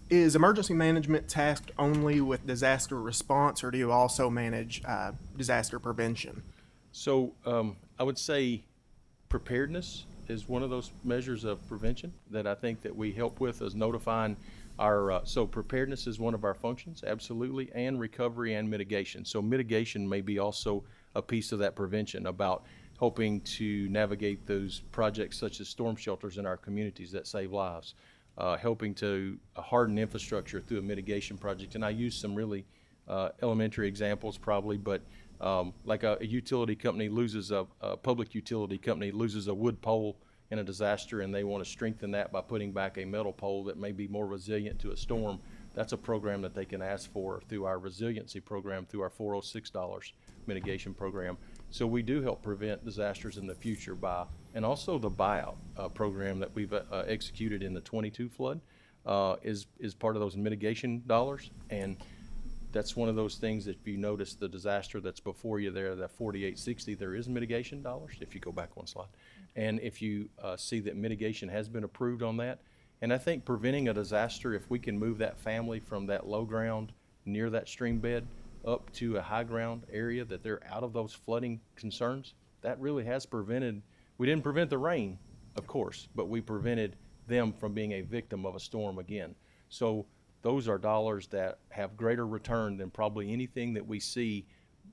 [SPEAKER 5] Is emergency management tasked only with disaster response, or do you also manage disaster prevention?
[SPEAKER 4] So I would say preparedness is one of those measures of prevention that I think that we help with, is notifying our, so preparedness is one of our functions, absolutely, and recovery and mitigation. So mitigation may be also a piece of that prevention, about helping to navigate those projects such as storm shelters in our communities that save lives, helping to harden infrastructure through a mitigation project. And I use some really elementary examples probably, but like a utility company loses a public utility company loses a wood pole in a disaster, and they want to strengthen that by putting back a metal pole that may be more resilient to a storm. That's a program that they can ask for through our resiliency program, through our $406 mitigation program. So we do help prevent disasters in the future by, and also the buyout program that we've executed in the 22 flood is part of those mitigation dollars. And that's one of those things that if you notice the disaster that's before you there, that 4860, there is mitigation dollars, if you go back one slide. And if you see that mitigation has been approved on that. And I think preventing a disaster, if we can move that family from that low ground near that stream bed up to a high ground area that they're out of those flooding concerns, that really has prevented, we didn't prevent the rain, of course, but we prevented them from being a victim of a storm again. So those are dollars that have greater return than probably anything that we see.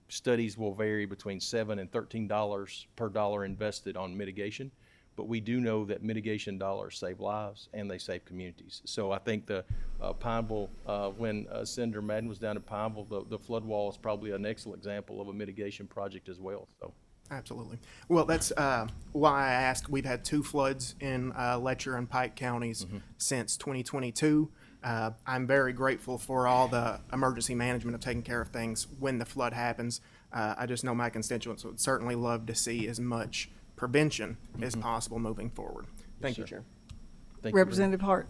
[SPEAKER 4] Studies will vary between $7 and $13 per dollar invested on mitigation, but we do know that mitigation dollars save lives and they save communities. So I think the Pineville, when Senator Madden was down at Pineville, the flood wall is probably an excellent example of a mitigation project as well. So.
[SPEAKER 5] Absolutely. Well, that's why I asked. We've had 2 floods in Letcher and Pike counties since 2022. I'm very grateful for all the emergency management of taking care of things when the flood happens. I just know my constituents would certainly love to see as much prevention as possible moving forward. Thank you,
[SPEAKER 4] sir.
[SPEAKER 5] Chair.
[SPEAKER 4] Thank you very
[SPEAKER 1] Representative Hart?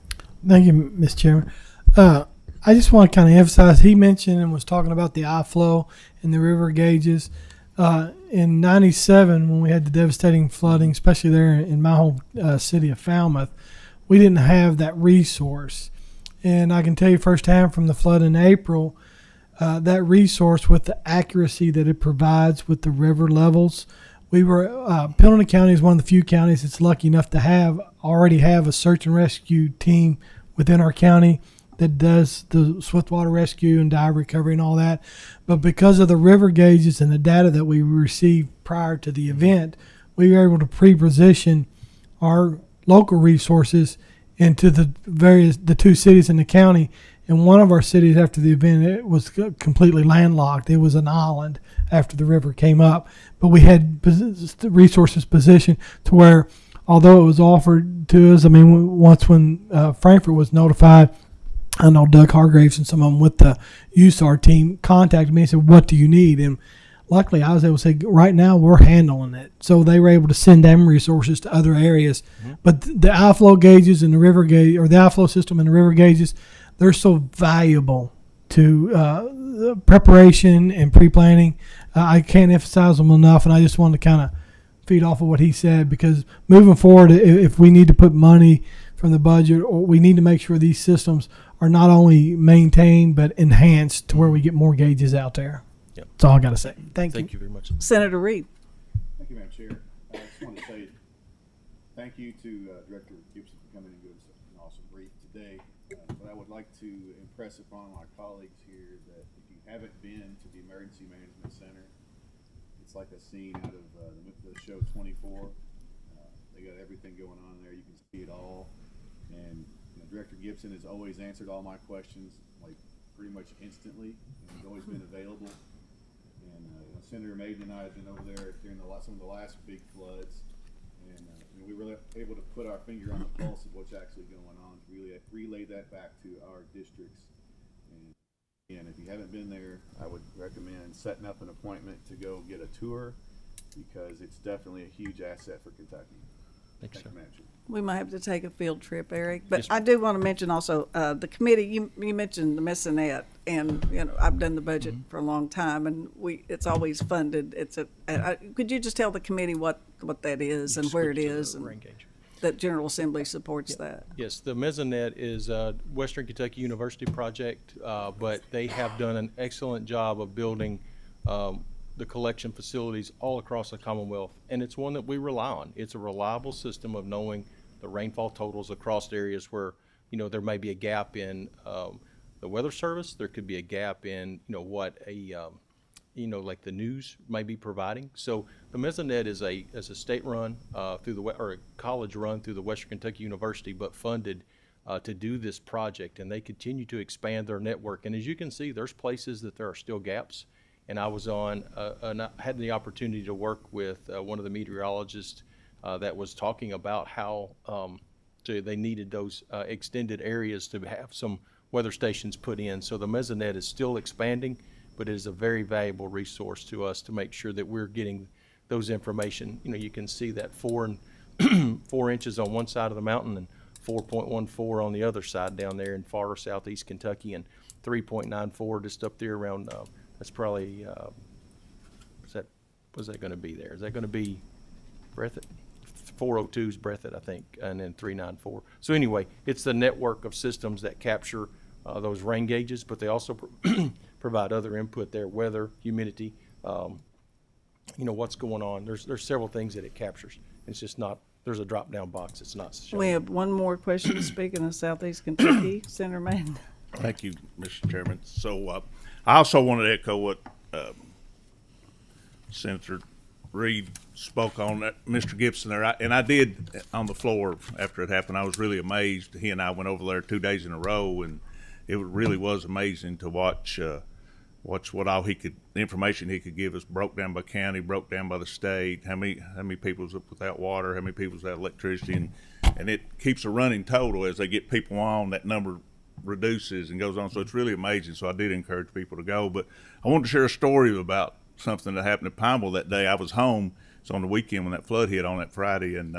[SPEAKER 6] Thank you, Mr. Chairman. I just want to kind of emphasize, he mentioned and was talking about the eye flow and the river gauges. In 97, when we had the devastating flooding, especially there in my home city of Falmouth, we didn't have that resource. And I can tell you firsthand from the flood in April, that resource with the accuracy that it provides with the river levels, we were, Pendleton County is one of the few counties that's lucky enough to already have a search and rescue team within our county that does the swiftwater rescue and dive recovery and all that. But because of the river gauges and the data that we received prior to the event, we were able to pre-position our local resources into the 2 cities in the county. And one of our cities after the event, it was completely landlocked. It was an island after the river came up. But we had resources positioned to where, although it was offered to us, I mean, once when Frankfurt was notified, I know Doug Hargraves and some of them with the USAR team contacted me and said, "What do you need?" And luckily, I was able to say, "Right now, we're handling it." So they were able to send them resources to other areas. But the eye flow gauges and the river gauge, or the eye flow system and the river gauges, they're so valuable to the preparation and pre-planning. I can't emphasize them enough, and I just wanted to kind of feed off of what he said, because moving forward, if we need to put money from the budget, or we need to make sure these systems are not only maintained but enhanced to where we get more gauges out there.
[SPEAKER 4] Yep.
[SPEAKER 6] That's all I got to say. Thank you.
[SPEAKER 4] Thank you very much.
[SPEAKER 1] Senator Reed?
[SPEAKER 2] Thank you, Madam Chair. I just wanted to say
[SPEAKER 7] Thank you to Director Gibson for coming and giving us an awesome brief today. But I would like to impress upon my colleagues here that if you haven't been to the Emergency Management Center, it's like a scene out of the show 24. They got everything going on there. You can see it all. And Director Gibson has always answered all my questions like pretty much instantly. And he's always been available. And Senator Maiden and I have been over there during some of the last big floods. And we were able to put our finger on the pulse of what's actually going on, to really relay that back to our districts. And again, if you haven't been there, I would recommend setting up an appointment to go get a tour, because it's definitely a huge asset for Kentucky.
[SPEAKER 4] Thanks,
[SPEAKER 7] Thank
[SPEAKER 4] sir.
[SPEAKER 7] you, Madam Chair.
[SPEAKER 1] We might have to take a field trip, Eric. But
[SPEAKER 4] Yes,
[SPEAKER 1] I do want to mention also the committee. You mentioned the Messinette, and I've done the budget for a long time, and it's always funded. Could you just tell the committee what that is and where it is, and
[SPEAKER 4] Rain gauge.
[SPEAKER 1] that General Assembly supports that?
[SPEAKER 4] Yes, the Mesonet is a Western Kentucky University project, but they have done an excellent job of building the collection facilities all across the Commonwealth, and it's one that we rely on. It's a reliable system of knowing the rainfall totals across areas where, there may be a gap in the weather service. There could be a gap in, what like the news may be providing. So the Mesonet is a state run or a college run through the Western Kentucky University, but funded to do this project, and they continue to expand their network. And as you can see, there's places that there are still gaps. And I was and I had the opportunity to work with one of the meteorologists that was talking about how they needed those extended areas to have some weather stations put in. So the Mesonet is still expanding, but it is a very valuable resource to us to make sure that we're getting those information. You can see that 4 inches on one side of the mountain and 4.14 on the other side down there in far southeast Kentucky, and 3.94 just up there around. That's probably what's that going to be there? Is that going to be Breathitt? 402 is Breathitt, I think, and then 394. So anyway, it's the network of systems that capture those rain gauges, but they also provide other input there: weather, humidity, what's going on. There's several things that it captures. It's just not. There's a drop down box. It's not showing.
[SPEAKER 1] We have one more question. Speaking of Southeast Kentucky, Senator Madden.
[SPEAKER 8] Thank you, Mr. Chairman. So I also want to echo what Senator Reed spoke on, that Mr. Gibson there. And I did on the floor after it happened. I was really amazed. He and I went over there 2 days in a row, and it really was amazing to watch what all the information he could give us, broke down by county, broke down by the state, how many people was up without water, how many people was without electricity, and it keeps a running total. As they get people on, that number reduces and goes on. So it's really amazing. So I did encourage people to go. But I wanted to share a story about something that happened at Pineville that day. I was home. It's on the weekend when that flood hit on that Friday, and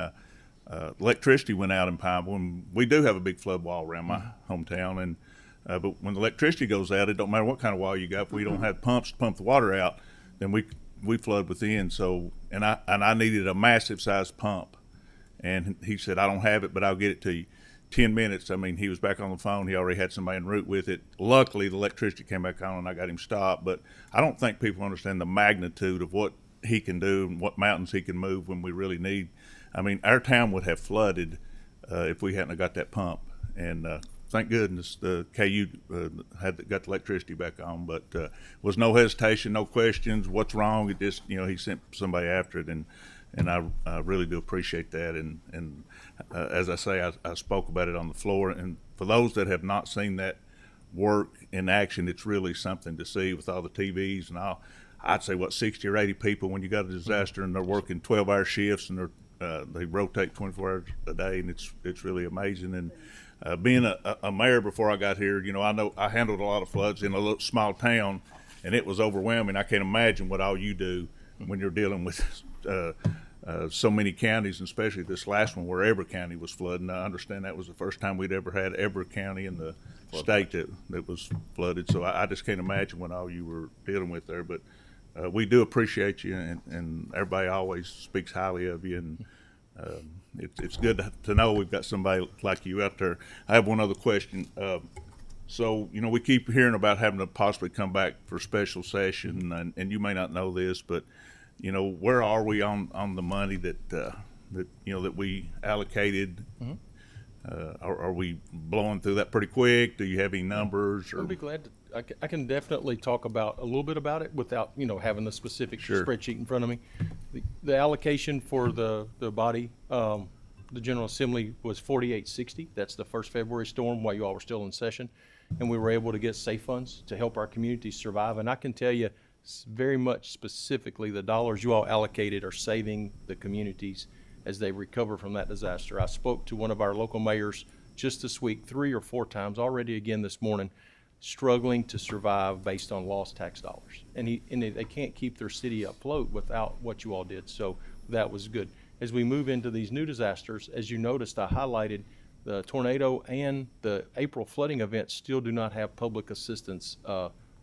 [SPEAKER 8] electricity went out in Pineville. And we do have a big flood wall around my hometown. And but when the electricity goes out, it don't matter what kind of wall you got. If we don't have pumps to pump the water out, then we flood within. So and I needed a massive size pump, and he said, I don't have it, but I'll get it to you. 10 minutes, he was back on the phone. He already had somebody en route with it. Luckily, the electricity came back on and I got him stopped. But I don't think people understand the magnitude of what he can do and what mountains he can move when we really need. Our town would have flooded if we hadn't got that pump. And thank goodness the KU got the electricity back on. But was no hesitation, no questions. What's wrong? It just, he sent somebody after it. And I really do appreciate that. And as I say, I spoke about it on the floor. And for those that have not seen that work in action, it's really something to see with all the TVs and all. I'd say 60 or 80 people when you got a disaster, and they're working 12-hour shifts, and they rotate 24 hours a day, and it's really amazing. And being a mayor before I got here, I know I handled a lot of floods in a little small town, and it was overwhelming. I can't imagine what all you do when you're dealing with so many counties, and especially this last one where Everett County was flooding. I understand that was the first time we'd ever had Everett County in the state that was flooded. So I just can't imagine what all you were dealing with there. But we do appreciate you, and everybody always speaks highly of you. And it's good to know we've got somebody like you out there. I have one other question. So, we keep hearing about having to possibly come back for a special session, and you may not know this, but where are we on the money that that that we allocated?
[SPEAKER 4] Mm-hmm.
[SPEAKER 8] Are we blowing through that pretty quick? Do you have any numbers?
[SPEAKER 4] I'd be glad to. I can definitely talk about a little bit about it without having the specific
[SPEAKER 8] Sure.
[SPEAKER 4] spreadsheet in front of me. The allocation for the body, the General Assembly was 4860. That's the first February storm while you all were still in session, and we were able to get safe funds to help our communities survive. And I can tell you very much specifically the dollars you all allocated are saving the communities as they recover from that disaster. I spoke to one of our local mayors just this week 3 or 4 times already again this morning, struggling to survive based on lost tax dollars. And they can't keep their city afloat without what you all did. So that was good. As we move into these new disasters, as you noticed, I highlighted the tornado and the April flooding events still do not have public assistance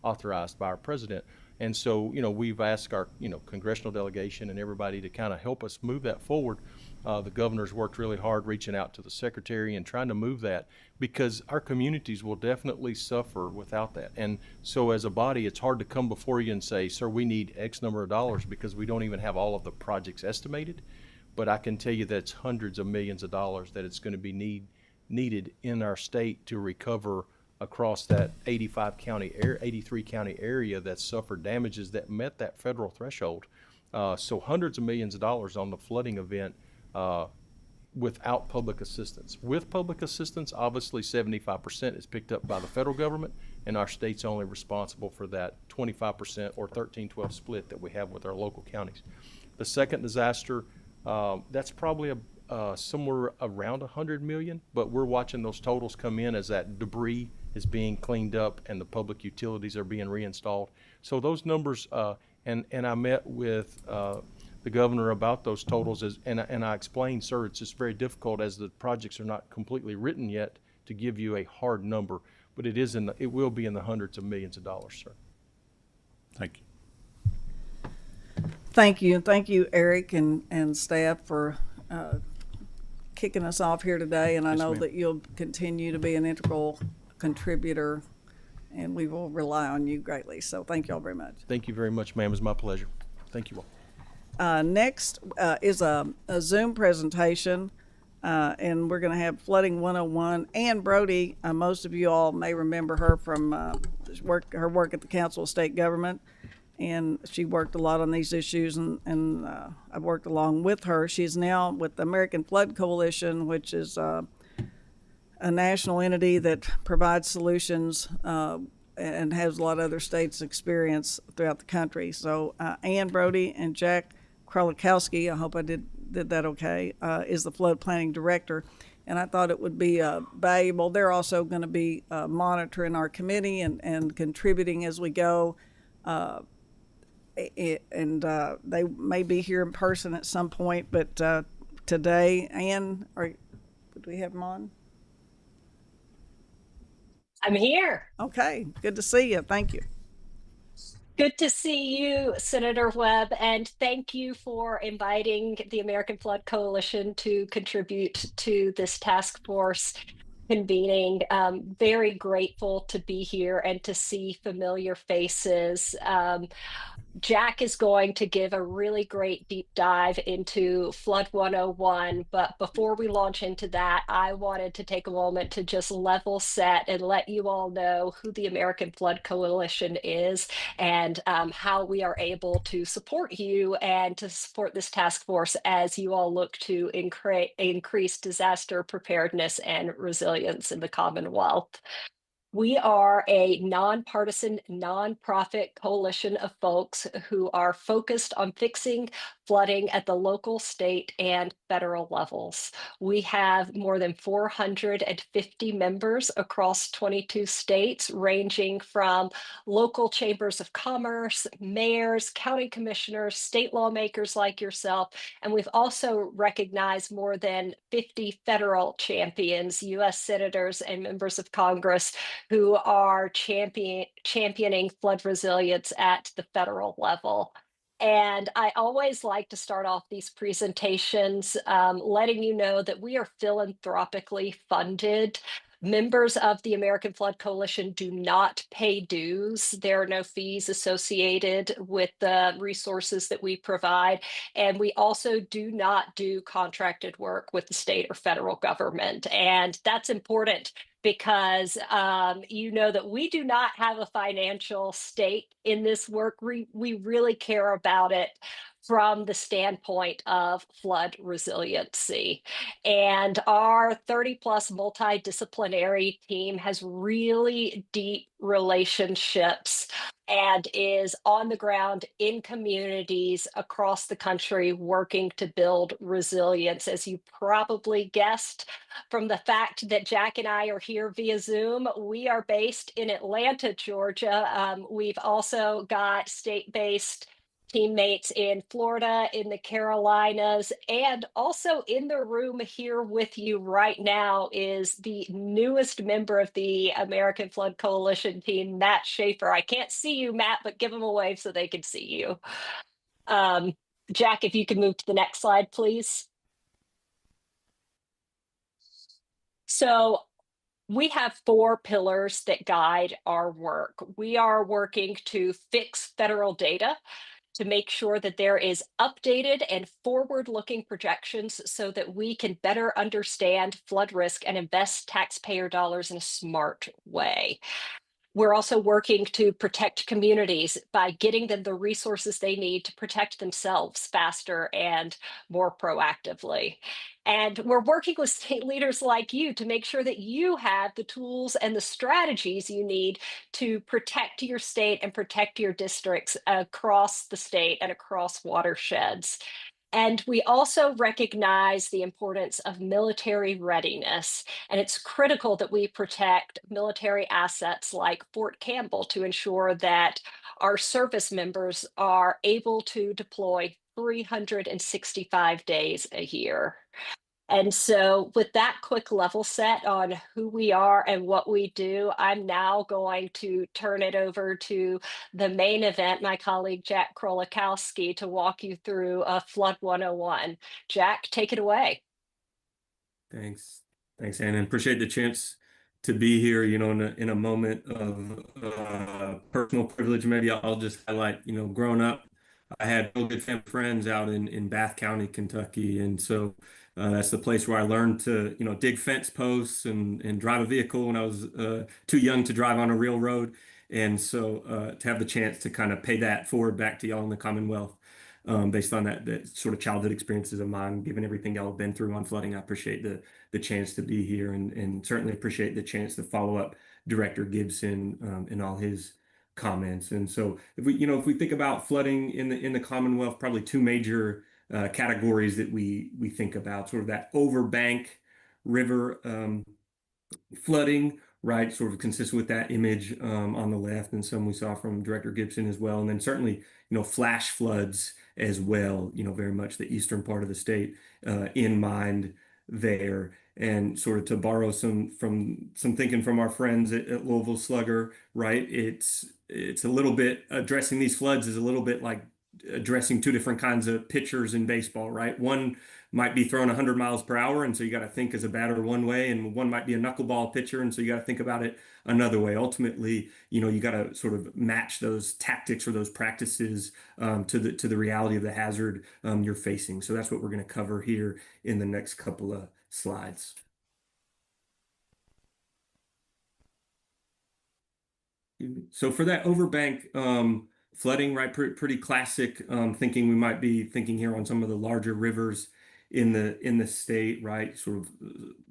[SPEAKER 4] authorized by our president. And so, we've asked our, congressional delegation and everybody to kind of help us move that forward. The governor's worked really hard reaching out to the secretary and trying to move that because our communities will definitely suffer without that. And so as a body, it's hard to come before you and say, sir, we need X number of dollars because we don't even have all of the projects estimated. But I can tell you that it's hundreds of millions of dollars that it's going to be needed in our state to recover across that 83 county area that suffered damages that met that federal threshold. So hundreds of millions of dollars on the flooding event without public assistance. With public assistance, obviously 75% is picked up by the federal government, and our state's only responsible for that 25% or 13-12 split that we have with our local counties. The second disaster, that's probably somewhere around 100 million, but we're watching those totals come in as that debris is being cleaned up and the public utilities are being reinstalled. So those numbers, and I met with the governor about those totals, and I explained, sir, it's just very difficult as the projects are not completely written yet to give you a hard number, but it will be in the hundreds of millions of dollars, sir.
[SPEAKER 8] Thank you.
[SPEAKER 1] Thank you, Eric and staff for kicking us off here today. And I
[SPEAKER 4] Yes,
[SPEAKER 1] know
[SPEAKER 4] ma'am.
[SPEAKER 1] that you'll continue to be an integral contributor, and we will rely on you greatly. So thank you all very much.
[SPEAKER 4] Thank you very much, ma'am. It's my pleasure. Thank you all.
[SPEAKER 1] Next is a Zoom presentation, and we're going to have Flooding 101. Ann Brody, most of you all may remember her from her work at the Council of State Government, and she worked a lot on these issues, and I've worked along with her. She's now with the American Flood Coalition, which is a national entity that provides solutions and has a lot of other states' experience throughout the country. So Ann Brody and Jack Krolikowski, I hope I did that okay, is the flood planning director. And I thought it would be valuable. They're also going to be monitoring our committee and contributing as we go. And they may be here in person at some point, but today, Ann, do we have them on?
[SPEAKER 9] I'm here.
[SPEAKER 1] Okay, good to see you. Thank you.
[SPEAKER 9] Good to see you, Senator Webb, and thank you for inviting the American Flood Coalition to contribute to this task force convening. Very grateful to be here and to see familiar faces. Jack is going to give a really great deep dive into Flood 101. But before we launch into that, I wanted to take a moment to just level set and let you all know who the American Flood Coalition is and how we are able to support you and to support this task force as you all look to increase disaster preparedness and resilience in the Commonwealth. We are a nonpartisan, nonprofit coalition of folks who are focused on fixing flooding at the local, state, and federal levels. We have more than 450 members across 22 states, ranging from local chambers of commerce, mayors, county commissioners, state lawmakers like yourself. And we've also recognized more than 50 federal champions, US senators and members of Congress who are championing flood resilience at the federal level. And I always like to start off these presentations letting you know that we are philanthropically funded. Members of the American Flood Coalition do not pay dues. There are no fees associated with the resources that we provide. And we also do not do contracted work with the state or federal government. And that's important because you know that we do not have a financial stake in this work. We really care about it from the standpoint of flood resiliency. And our 30 plus multidisciplinary team has really deep relationships and is on the ground in communities across the country working to build resilience. As you probably guessed from the fact that Jack and I are here via Zoom, we are based in Atlanta, Georgia. We've also got state based teammates in Florida, in the Carolinas, and also in the room here with you right now is the newest member of the American Flood Coalition team, Matt Schaefer. I can't see you, Matt, but give him a wave so they can see you. Um, Jack, if you can move to the next slide, please. So we have four pillars that guide our work. We are working to fix federal data to make sure that there is updated and forward-looking projections so that we can better understand flood risk and invest taxpayer dollars in a smart way. We're also working to protect communities by getting them the resources they need to protect themselves faster and more proactively. And we're working with state leaders like you to make sure that you have the tools and the strategies you need to protect your state and protect your districts across the state and across watersheds. And we also recognize the importance of military readiness. And it's critical that we protect military assets like Fort Campbell to ensure that our service members are able to deploy 365 days a year. And so, with that quick level set on who we are and what we do, I'm now going to turn it over to the main event, my colleague Jack Krolikowski, to walk you through Flood 101. Jack, take it away.
[SPEAKER 10] Thanks. Thanks, Anna. And appreciate the chance to be here, in a moment of personal privilege. Maybe I'll just highlight, growing up, I had real good family friends out in Bath County, Kentucky. And so that's the place where I learned to, dig fence posts and drive a vehicle when I was too young to drive on a real road. And so to have the chance to kind of pay that forward back to y'all in the Commonwealth based on that sort of childhood experiences of mine, given everything y'all have been through on flooding. I appreciate the chance to be here and certainly appreciate the chance to follow up Director Gibson and all his comments. And so if we think about flooding in the Commonwealth, probably two major categories that we think about, sort of that overbank river flooding, right? Sort of consistent with that image on the left, and some we saw from Director Gibson as well. And then certainly, flash floods as well, very much the eastern part of the state in mind there. And sort of to borrow some thinking from our friends at Louisville Slugger, right? It's a little bit addressing these floods is a little bit like addressing two different kinds of pitchers in baseball, right? One might be throwing 100 miles per hour, and so you got to think as a batter one way, and one might be a knuckleball pitcher, and so you got to think about it another way. Ultimately, you got to sort of match those tactics or those practices to the reality of the hazard you're facing. So that's what we're going to cover here in the next couple of slides. So for that overbank flooding, right? Pretty classic thinking. We might be thinking here on some of the larger rivers in the state, right? Sort of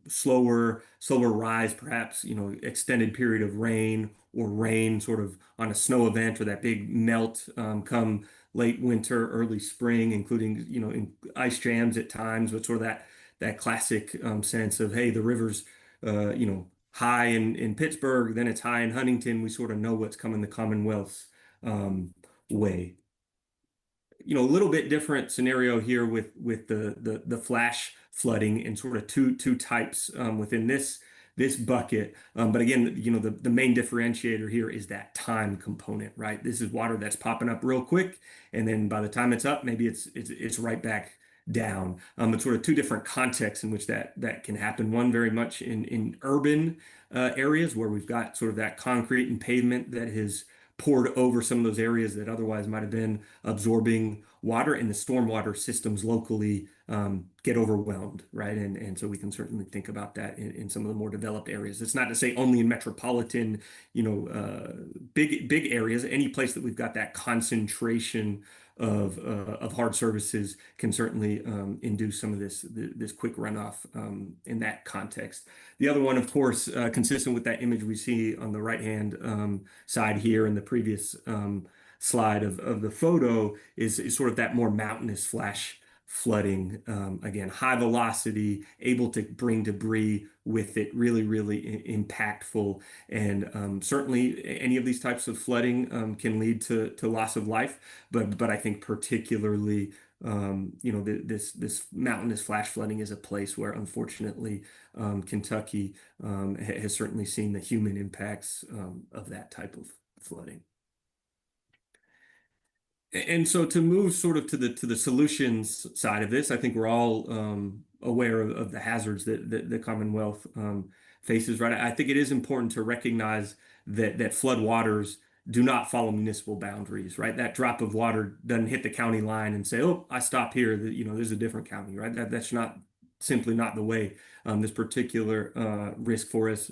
[SPEAKER 10] slower rise, perhaps, extended period of rain or rain sort of on a snow event or that big melt come late winter, early spring, including, in ice jams at times, but sort of that classic sense of, hey, the river's, high in Pittsburgh, then it's high in Huntington. We sort of know what's coming the Commonwealth's way. A little bit different scenario here with the flash flooding and sort of two types within this bucket. But again, the main differentiator here is that time component, right? This is water that's popping up real quick, and then by the time it's up, maybe it's right back down. But sort of two different contexts in which that can happen. One very much in urban areas where we've got sort of that concrete and pavement that has poured over some of those areas that otherwise might have been absorbing water, and the stormwater systems locally get overwhelmed, right? And so we can certainly think about that in some of the more developed areas. It's not to say only in metropolitan, big areas. Any place that we've got that concentration of hard services can certainly induce some of this quick runoff in that context. The other one, of course, consistent with that image we see on the right hand side here in the previous slide of the photo is sort of that more mountainous flash flooding. Again, high velocity, able to bring debris with it, really, really impactful. And certainly any of these types of flooding can lead to loss of life. But I think particularly, this mountainous flash flooding is a place where, unfortunately, Kentucky has certainly seen the human impacts of that type of flooding. And so to move sort of to the solutions side of this, I think we're all aware of the hazards that the Commonwealth faces, right? I think it is important to recognize that flood waters do not follow municipal boundaries, right? That drop of water doesn't hit the county line and say, "Oh, I stop here." There's a different county, right? That's not simply not the way this particular risk for us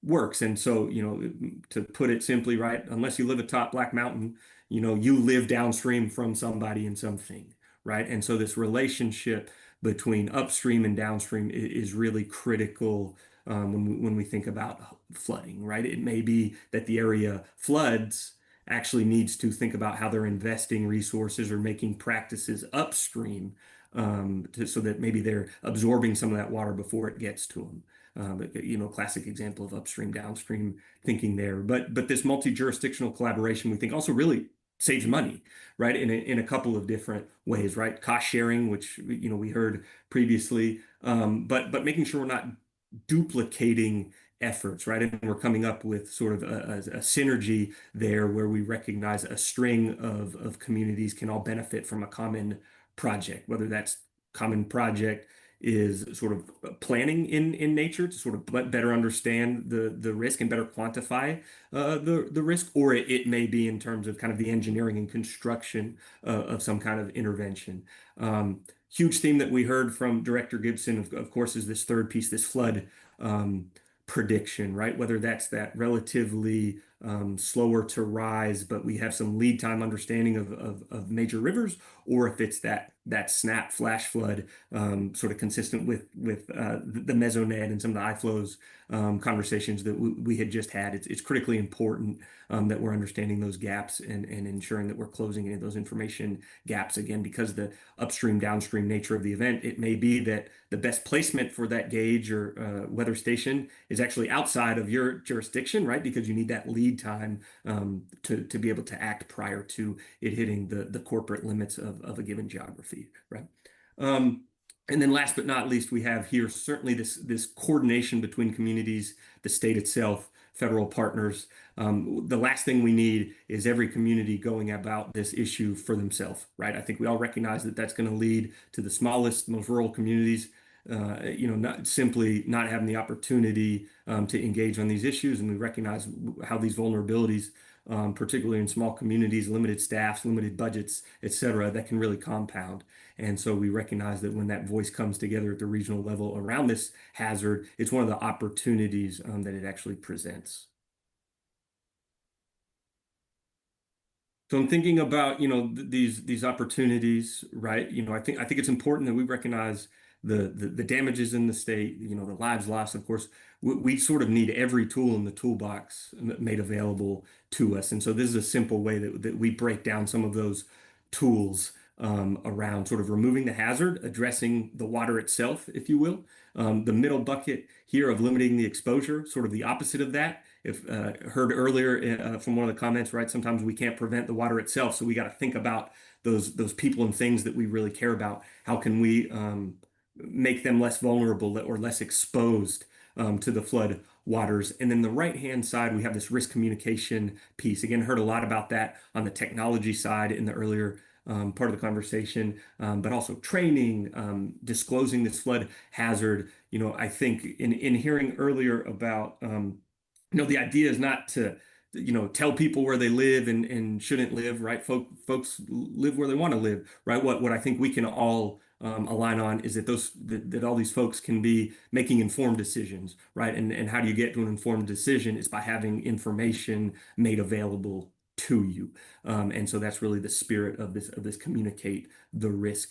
[SPEAKER 10] works. And so, to put it simply, right, unless you live atop Black Mountain, you live downstream from somebody and something, right? And so this relationship between upstream and downstream is really critical when we think about flooding, right? It may be that the area floods actually needs to think about how they're investing resources or making practices upstream so that maybe they're absorbing some of that water before it gets to them. Classic example of upstream, downstream thinking there. But this multi-jurisdictional collaboration, we think also really saves money, right? In a couple of different ways, right? Cost sharing, which we heard previously, but making sure we're not duplicating efforts, right? And we're coming up with sort of a synergy there where we recognize a string of communities can all benefit from a common project, whether that's common project is sort of planning in nature to sort of better understand the risk and better quantify the risk, or it may be in terms of kind of the engineering and construction of some kind of intervention. Huge theme that we heard from Director Gibson, of course, is this third piece, this flood prediction, right? Whether that's that relatively slower to rise, but we have some lead time understanding of major rivers, or if it's that snap flash flood, sort of consistent with the mesonet and some of the iFlows conversations that we had just had. It's critically important that we're understanding those gaps and ensuring that we're closing any of those information gaps. Again, because the upstream downstream nature of the event, it may be that the best placement for that gauge or weather station is actually outside of your jurisdiction, right? Because you need that lead time to be able to act prior to it hitting the corporate limits of a given geography, right? And then last but not least, we have here certainly this coordination between communities, the state itself, federal partners. The last thing we need is every community going about this issue for themselves, right? I think we all recognize that that's going to lead to the smallest, most rural communities, not simply not having the opportunity to engage on these issues. And we recognize how these vulnerabilities, particularly in small communities, limited staffs, limited budgets, et cetera, that can really compound. And so we recognize that when that voice comes together at the regional level around this hazard, it's one of the opportunities that it actually presents. So I'm thinking about, these opportunities, right? I think it's important that we recognize the damages in the state, the lives lost. Of course, we sort of need every tool in the toolbox made available to us. And so this is a simple way that we break down some of those tools around sort of removing the hazard, addressing the water itself, if you will. The middle bucket here of limiting the exposure, sort of the opposite of that. If heard earlier from one of the comments, right? Sometimes we can't prevent the water itself, so we got to think about those people and things that we really care about. How can we make them less vulnerable or less exposed to the flood waters? And then the right-hand side, we have this risk communication piece. Again, heard a lot about that on the technology side in the earlier part of the conversation, but also training, disclosing this flood hazard. I think in hearing earlier about, the idea is not to, tell people where they live and shouldn't live, right? Folks live where they want to live, right? What I think we can all align on is that all these folks can be making informed decisions, right? And how do you get to an informed decision? Is by having information made available to you. And so that's really the spirit of this communicate the risk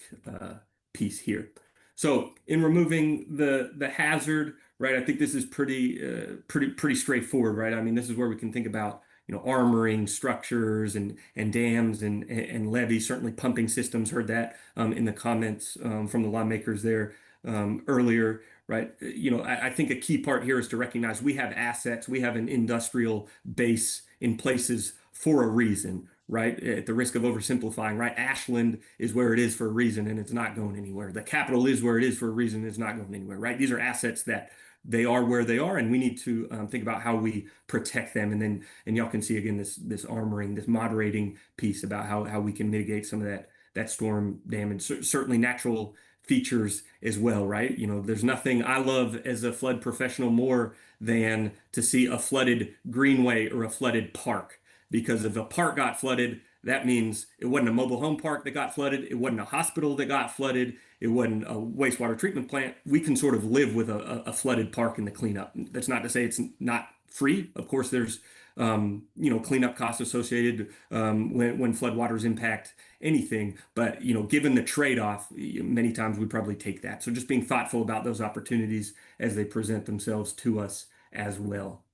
[SPEAKER 10] piece here. So in removing the hazard, right? I think this is pretty straightforward, right? I mean, this is where we can think about armoring structures and dams and levees. Certainly, pumping systems. Heard that in the comments from the lawmakers there earlier, right? I think a key part here is to recognize we have assets, we have an industrial base in places for a reason, right? At the risk of oversimplifying, right? Ashland is where it is for a reason and it's not going anywhere. The Capitol is where it is for a reason and it's not going anywhere, right? These are assets that they are where they are, and we need to think about how we protect them. And y'all can see again this armoring, this moderating piece about how we can mitigate some of that storm damage. Certainly natural features as well, right? There's nothing I love as a flood professional more than to see a flooded greenway or a flooded park. Because if a park got flooded, that means it wasn't a mobile home park that got flooded, it wasn't a hospital that got flooded, it wasn't a wastewater treatment plant. We can sort of live with a flooded park in the cleanup. That's not to say it's not free. Of course, there's cleanup costs associated when floodwaters impact anything. But given the trade-off, many times we probably take that. So just being thoughtful about those opportunities as they present themselves to us as well.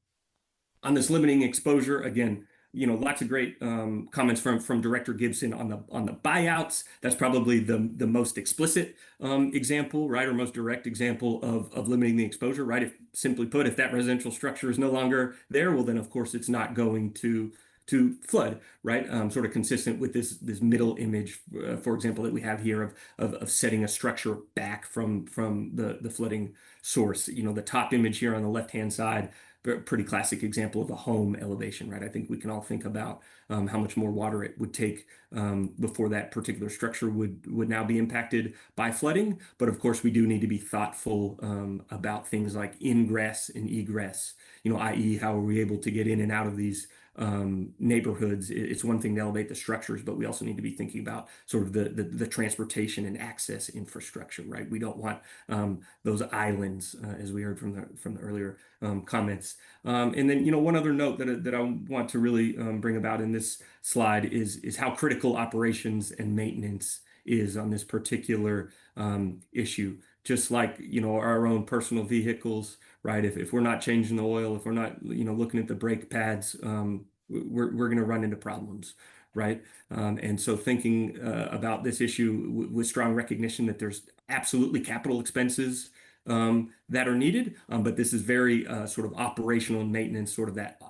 [SPEAKER 10] On this limiting exposure, again, lots of great comments from Director Gibson on the buyouts. That's probably the most explicit example, right, or most direct example of limiting the exposure, right? If simply put, if that residential structure is no longer there, well, then of course it's not going to flood, right? Sort of consistent with this middle image, for example, that we have here of setting a structure back from the flooding source. The top image here on the left-hand side, pretty classic example of a home elevation, right? I think we can all think about how much more water it would take before that particular structure would now be impacted by flooding. But of course, we do need to be thoughtful about things like ingress and egress, i.e., how are we able to get in and out of these neighborhoods? It's one thing to elevate the structures, but we also need to be thinking about sort of the transportation and access infrastructure, right? We don't want those islands, as we heard from the earlier comments. And then, one other note that I want to really bring about in this slide is how critical operations and maintenance is on this particular issue. Just like, our own personal vehicles, right? If we're not changing the oil, if we're not, looking at the brake pads, we're going to run into problems, right? And so thinking about this issue with strong recognition that there's absolutely capital expenses that are needed, but this is very sort of operational and maintenance, sort of that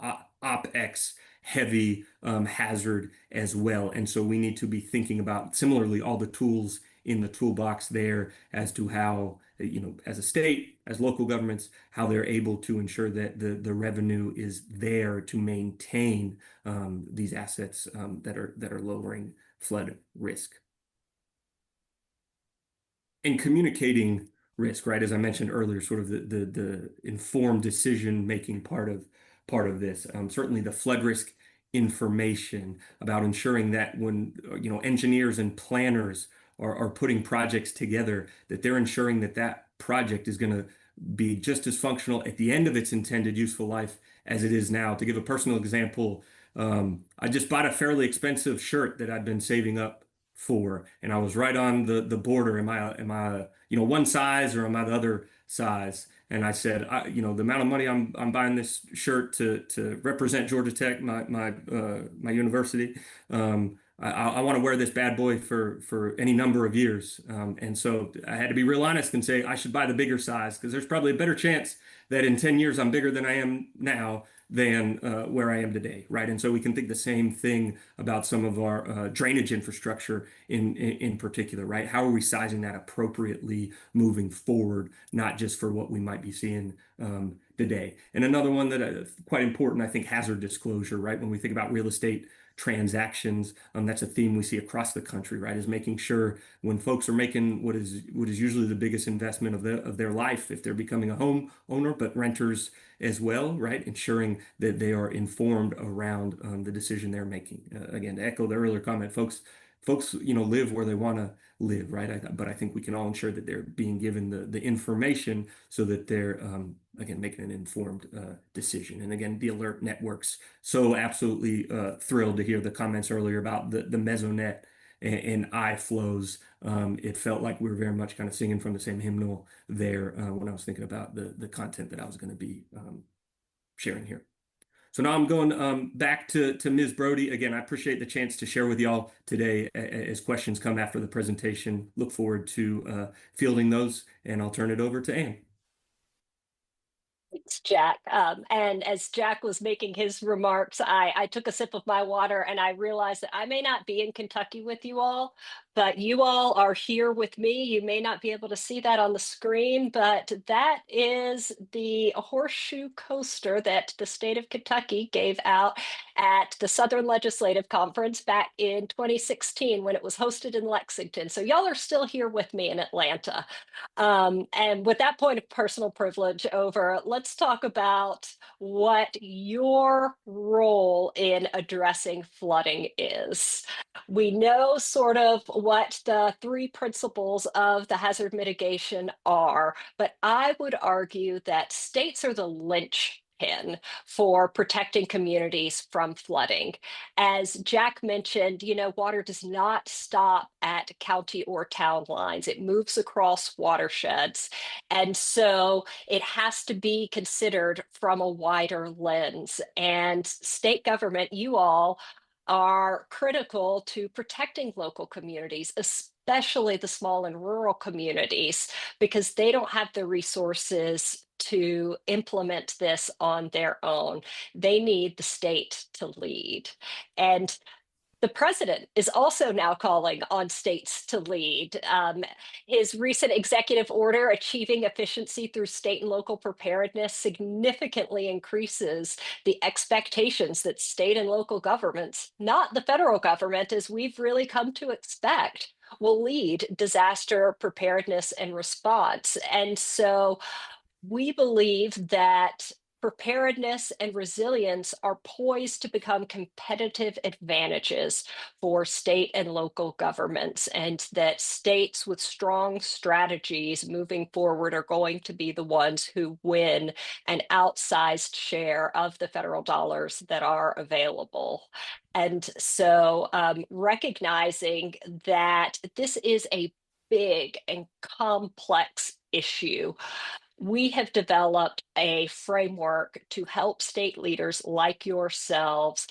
[SPEAKER 10] OpEx heavy hazard as well. And so we need to be thinking about similarly all the tools in the toolbox there as to how, as a state, as local governments, how they're able to ensure that the revenue is there to maintain these assets that are lowering flood risk. And communicating risk, right? As I mentioned earlier, sort of the informed decision making part of this. Certainly the flood risk information about ensuring that when engineers and planners are putting projects together, that they're ensuring that project is going to be just as functional at the end of its intended useful life as it is now. To give a personal example, I just bought a fairly expensive shirt that I'd been saving up for, and I was right on the border. Am I one size or am I the other size? And I said, the amount of money I'm buying this shirt to represent Georgia Tech, my university. I want to wear this bad boy for any number of years. And so I had to be real honest and say I should buy the bigger size because there's probably a better chance that in 10 years I'm bigger than I am now than where I am today, right? And so we can think the same thing about some of our drainage infrastructure in particular, right? How are we sizing that appropriately moving forward, not just for what we might be seeing today? And another one that quite important, I think, hazard disclosure, right? When we think about real estate transactions, that's a theme we see across the country, right? Is making sure when folks are making what is usually the biggest investment of their life, if they're becoming a home owner, but renters as well, right? Ensuring that they are informed around the decision they're making. Again, to echo the earlier comment, folks, live where they want to live, right? But I think we can all ensure that they're being given the information so that they're again making an informed decision. And again, the alert networks. So absolutely thrilled to hear the comments earlier about the Mesonet and I flows. It felt like we were very much kind of singing from the same hymnal there when I was thinking about the content that I was going to be sharing here. So now I'm going back to Ms. Brody. Again, I appreciate the chance to share with y'all today as questions come after the presentation. Look forward to fielding those, and I'll turn it over to Ann.
[SPEAKER 9] Thanks, Jack. And as Jack was making his remarks, I took a sip of my water and I realized that I may not be in Kentucky with you all, but you all are here with me. You may not be able to see that on the screen, but that is the horseshoe coaster that the state of Kentucky gave out at the Southern Legislative Conference back in 2016 when it was hosted in Lexington. So y'all are still here with me in Atlanta. And with that point of personal privilege over, let's talk about what your role in addressing flooding is. We know sort of what the three principles of the hazard mitigation are, but I would argue that states are the linchpin for protecting communities from flooding. As Jack mentioned, water does not stop at county or town lines. It moves across watersheds. And so it has to be considered from a wider lens. And state government, you all are critical to protecting local communities, especially the small and rural communities, because they don't have the resources to implement this on their own. They need the state to lead. And the president is also now calling on states to lead. His recent executive order, Achieving Efficiency Through State and Local Preparedness, significantly increases the expectations that state and local governments, not the federal government, as we've really come to expect, will lead disaster preparedness and response. And so we believe that preparedness and resilience are poised to become competitive advantages for state and local governments, and that states with strong strategies moving forward are going to be the ones who win an outsized share of the federal dollars that are available. And so recognizing that this is a big and complex issue, we have developed a framework to help state leaders like yourselves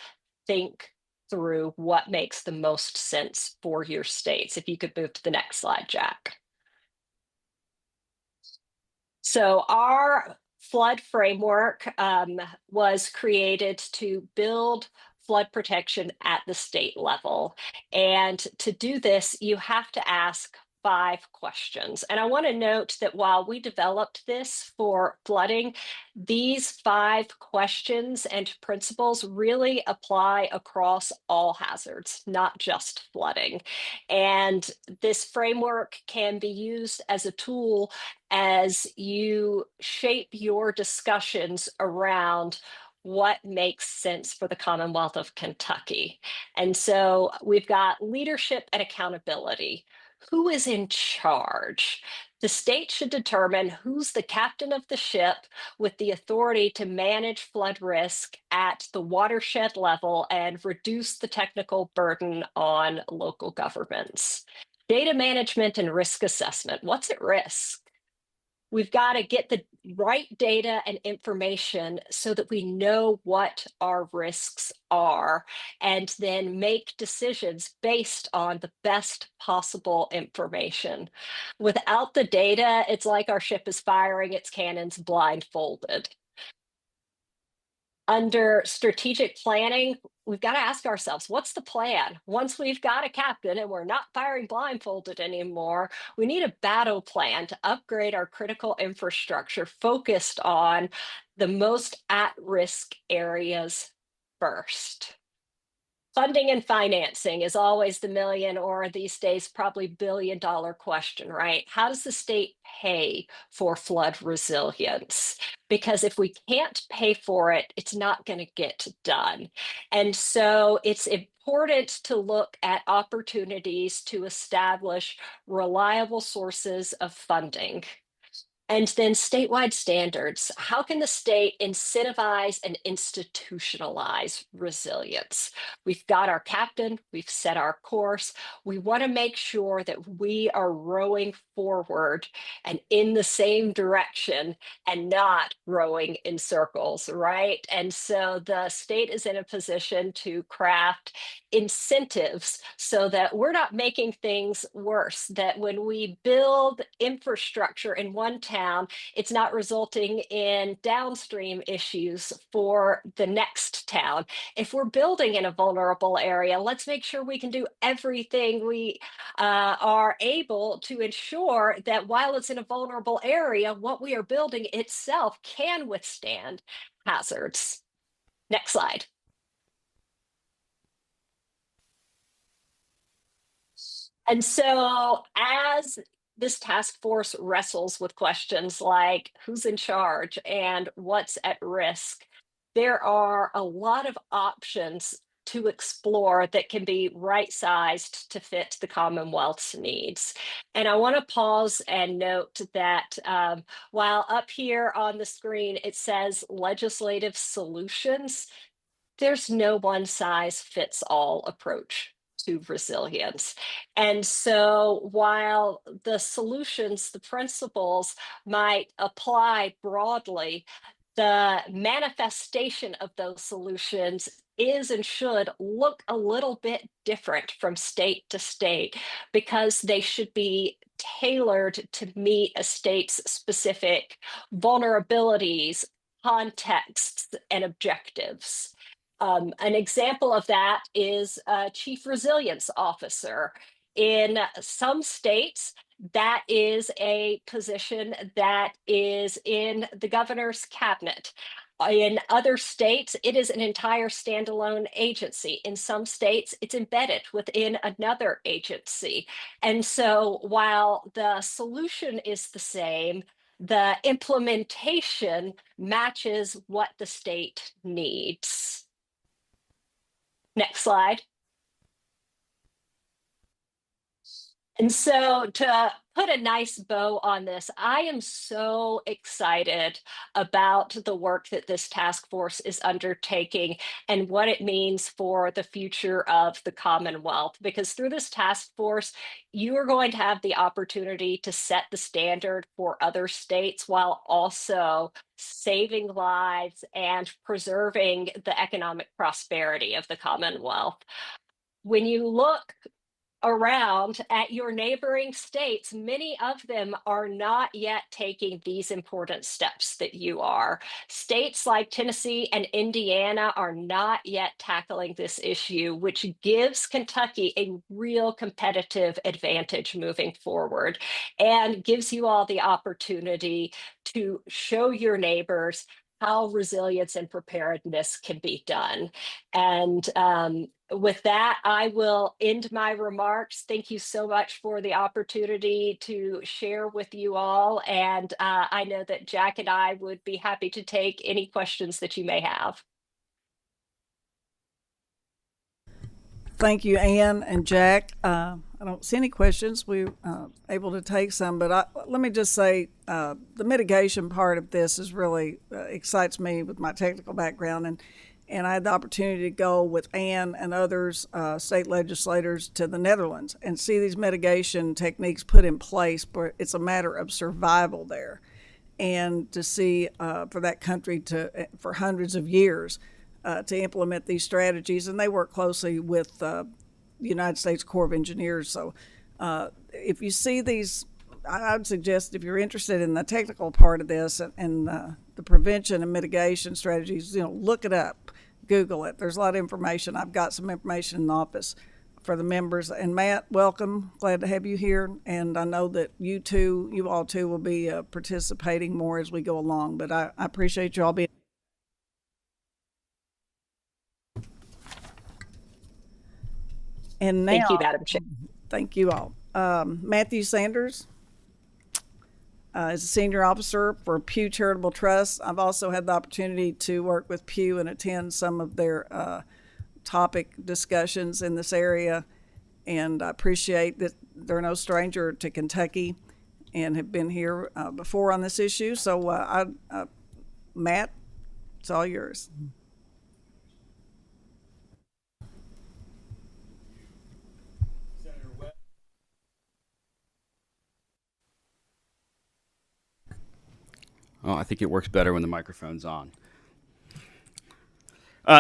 [SPEAKER 9] think through what makes the most sense for your states. If you could move to the next slide, Jack. So our flood framework was created to build flood protection at the state level. And to do this, you have to ask 5 questions. And I want to note that while we developed this for flooding, these 5 questions and principles really apply across all hazards, not just flooding. And this framework can be used as a tool as you shape your discussions around what makes sense for the Commonwealth of Kentucky. And so we've got leadership and accountability. Who is in charge? The state should determine who's the captain of the ship with the authority to manage flood risk at the watershed level and reduce the technical burden on local governments. Data management and risk assessment. What's at risk? We've got to get the right data and information so that we know what our risks are and then make decisions based on the best possible information. Without the data, it's like our ship is firing its cannons blindfolded. Under strategic planning, we've got to ask ourselves, what's the plan? Once we've got a captain and we're not firing blindfolded anymore, we need a battle plan to upgrade our critical infrastructure focused on the most at-risk areas first. Funding and financing is always the million, or these days probably $1 billion question, right? How does the state pay for flood resilience? Because if we can't pay for it, it's not going to get done. And so it's important to look at opportunities to establish reliable sources of funding. And then statewide standards. How can the state incentivize and institutionalize resilience? We've got our captain, we've set our course. We want to make sure that we are rowing forward and in the same direction and not rowing in circles, right? And so the state is in a position to craft incentives so that we're not making things worse, that when we build infrastructure in one town, it's not resulting in downstream issues for the next town. If we're building in a vulnerable area, let's make sure we can do everything we are able to ensure that while it's in a vulnerable area, what we are building itself can withstand hazards. Next slide. And so, as this task force wrestles with questions like who's in charge and what's at risk, there are a lot of options to explore that can be right sized to fit the Commonwealth's needs. And I want to pause and note that while up here on the screen it says legislative solutions, there's no one size fits all approach to resilience. And so while the solutions, the principles might apply broadly, the manifestation of those solutions is and should look a little bit different from state to state because they should be tailored to meet a state's specific vulnerabilities, contexts, and objectives. An example of that is a chief resilience officer. In some states, that is a position that is in the governor's cabinet. In other states, it is an entire standalone agency. In some states, it's embedded within another agency. And so while the solution is the same, the implementation matches what the state needs. Next slide. And so to put a nice bow on this, I am so excited about the work that this task force is undertaking and what it means for the future of the Commonwealth. Because through this task force, you are going to have the opportunity to set the standard for other states while also saving lives and preserving the economic prosperity of the Commonwealth. When you look around at your neighboring states, many of them are not yet taking these important steps that you are. States like Tennessee and Indiana are not yet tackling this issue, which gives Kentucky a real competitive advantage moving forward and gives you all the opportunity to show your neighbors how resilience and preparedness can be done. And with that, I will end my remarks. Thank you so much for the opportunity to share with you all. And I know that Jack and I would be happy to take any questions that you may have.
[SPEAKER 1] Thank you, Ann and Jack. I don't see any questions. We able to take some, but let me just say the mitigation part of this is really excites me with my technical background, and I had the opportunity to go with Ann and others, state legislators, to the Netherlands and see these mitigation techniques put in place. But it's a matter of survival there, and to see for that country to for hundreds of years. To implement these strategies, and they work closely with the United States Corps of Engineers. So if you see these I would suggest if you're interested in the technical part of this and the prevention and mitigation strategies, look it up, Google it. There's a lot of information. I've got some information in the office for the members. And Matt, welcome. Glad to have you here. And I know that you all too will be participating more as we go along. But I appreciate you all being. And now,
[SPEAKER 9] Thank you, Madam Chair.
[SPEAKER 1] thank you all. Matthew Sanders is a senior officer for Pew Charitable Trust. I've also had the opportunity to work with Pew and attend some of their topic discussions in this area, and I appreciate that they're no stranger to Kentucky and have been here before on this issue. So, Matt, it's all yours.
[SPEAKER 11] Oh, I think it works better when the microphone's on.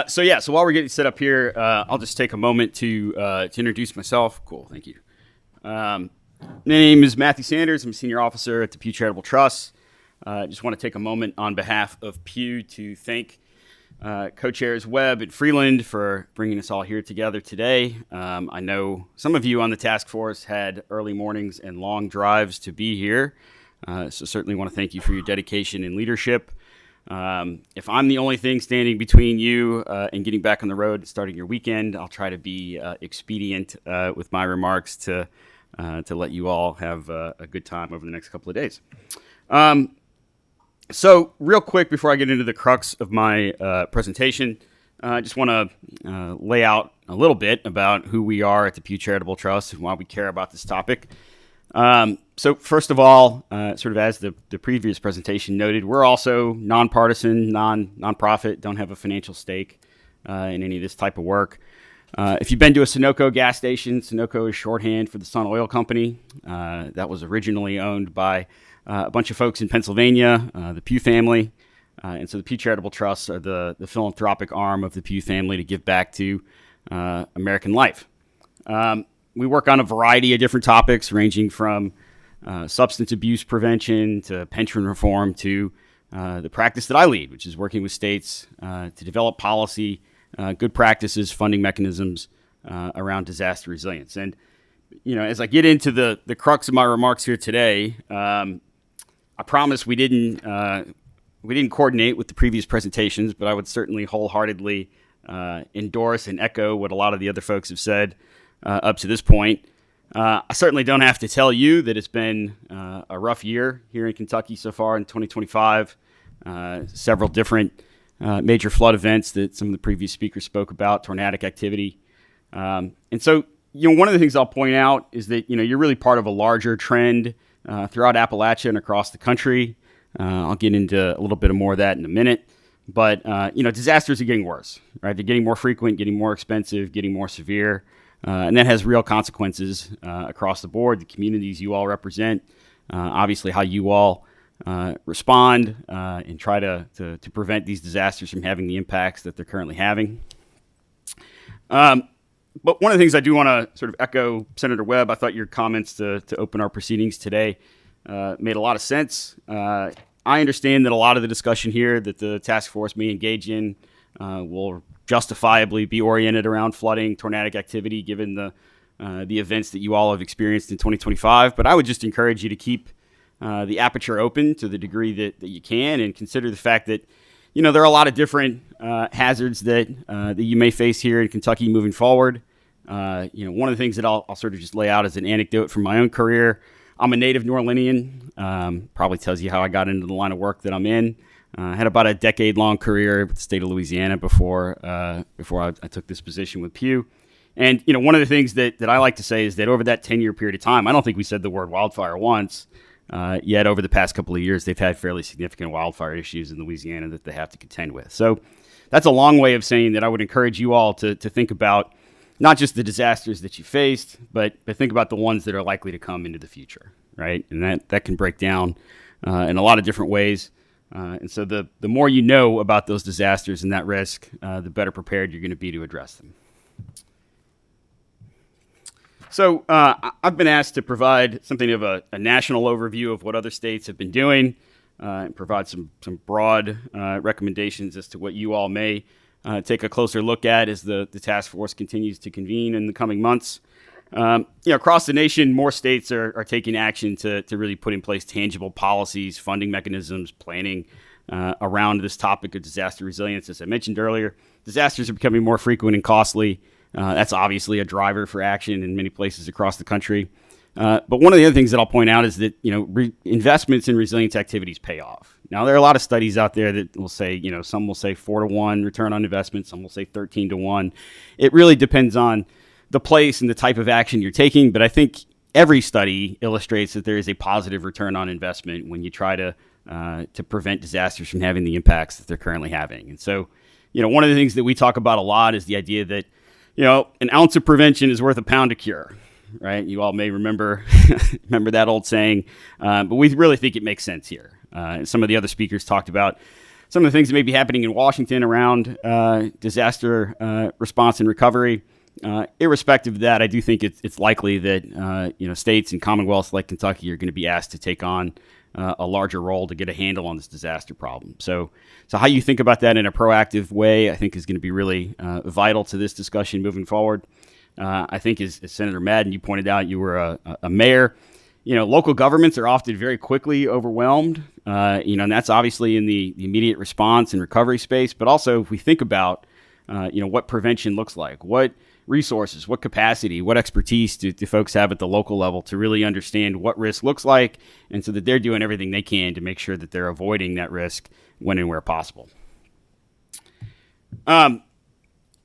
[SPEAKER 11] So while we're getting set up here, I'll just take a moment to introduce myself. Cool, thank you. My name is Matthew Sanders. I'm a senior officer at the Pew Charitable Trust. I just want to take a moment on behalf of Pew to thank co-chairs Webb and Freeland for bringing us all here together today. I know some of you on the task force had early mornings and long drives to be here. So certainly want to thank you for your dedication and leadership. If I'm the only thing standing between you and getting back on the road and starting your weekend, I'll try to be expedient with my remarks to let you all have a good time over the next couple of days. So real quick before I get into the crux of my presentation, I just want to lay out a little bit about who we are at the Pew Charitable Trust and why we care about this topic. So first of all, sort of as the previous presentation noted, we're also nonpartisan, nonprofit, don't have a financial stake in any of this type of work. If you've been to a Sunoco gas station, Sunoco is shorthand for the Sun Oil Company. That was originally owned by a bunch of folks in Pennsylvania, the Pew family. And so the Pew Charitable Trusts are the philanthropic arm of the Pew family to give back to American life. We work on a variety of different topics, ranging from substance abuse prevention to pension reform to the practice that I lead, which is working with states to develop policy, good practices, funding mechanisms around disaster resilience. And, as I get into the crux of my remarks here today, I promise we didn't coordinate with the previous presentations, but I would certainly wholeheartedly endorse and echo what a lot of the other folks have said up to this point. I certainly don't have to tell you that it's been a rough year here in Kentucky so far in 2025. Several different major flood events that some of the previous speakers spoke about, tornadic activity. And so, one of the things I'll point out is that, you're really part of a larger trend throughout Appalachia and across the country. I'll get into a little bit more of that in a minute. But, disasters are getting worse, right? They're getting more frequent, getting more expensive, getting more severe. And that has real consequences across the board, the communities you all represent, obviously how you all respond and try to prevent these disasters from having the impacts that they're currently having. But one of the things I do want to sort of echo, Senator Webb, I thought your comments to open our proceedings today made a lot of sense. I understand that a lot of the discussion here that the task force may engage in will justifiably be oriented around flooding, tornadic activity, given the events that you all have experienced in 2025. But I would just encourage you to keep the aperture open to the degree that you can, and consider the fact that, there are a lot of different hazards that you may face here in Kentucky moving forward. One of the things that I'll sort of just lay out as an anecdote from my own career. I'm a native New Orleanian. Probably tells you how I got into the line of work that I'm in. I had about a decade-long career with the state of Louisiana before I took this position with Pew. And, one of the things that I like to say is that over that 10-year period of time, I don't think we said the word wildfire once, yet over the past couple of years, they've had fairly significant wildfire issues in Louisiana that they have to contend with. So that's a long way of saying that I would encourage you all to think about not just the disasters that you faced, but think about the ones that are likely to come into the future, right? And that can break down in a lot of different ways. And so the more you know about those disasters and that risk, the better prepared you're going to be to address them. So I've been asked to provide something of a national overview of what other states have been doing and provide some broad recommendations as to what you all may take a closer look at as the task force continues to convene in the coming months. Across the nation, more states are taking action to really put in place tangible policies, funding mechanisms, planning around this topic of disaster resilience. As I mentioned earlier, disasters are becoming more frequent and costly. That's obviously a driver for action in many places across the country. But one of the other things that I'll point out is that investments in resilience activities pay off. Now, there are a lot of studies out there that will say, some will say 4-to-1 return on investment, some will say 13-to-1. It really depends on the place and the type of action you're taking. But I think every study illustrates that there is a positive return on investment when you try to prevent disasters from having the impacts that they're currently having. And so, one of the things that we talk about a lot is the idea that an ounce of prevention is worth a pound of cure, right? You all may remember that old saying, but we really think it makes sense here. Some of the other speakers talked about some of the things that may be happening in Washington around disaster response and recovery. Irrespective of that, I do think it's likely that states and commonwealths like Kentucky are going to be asked to take on a larger role to get a handle on this disaster problem. So how you think about that in a proactive way, I think, is going to be really vital to this discussion moving forward. I think, as Senator Madden, you pointed out, you were a mayor. Local governments are often very quickly overwhelmed, and that's obviously in the immediate response and recovery space. But also, if we think about, what prevention looks like, what resources, what capacity, what expertise do folks have at the local level to really understand what risk looks like, and so that they're doing everything they can to make sure that they're avoiding that risk when and where possible.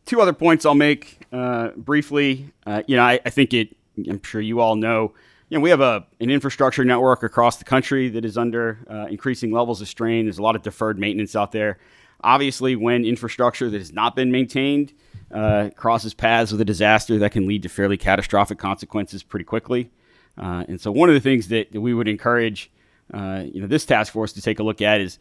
[SPEAKER 11] Two other points I'll make briefly. I think I'm sure you all know, we have an infrastructure network across the country that is under increasing levels of strain. There's a lot of deferred maintenance out there. Obviously, when infrastructure that has not been maintained crosses paths with a disaster, that can lead to fairly catastrophic consequences pretty quickly. And so one of the things that we would encourage this task force to take a look at is,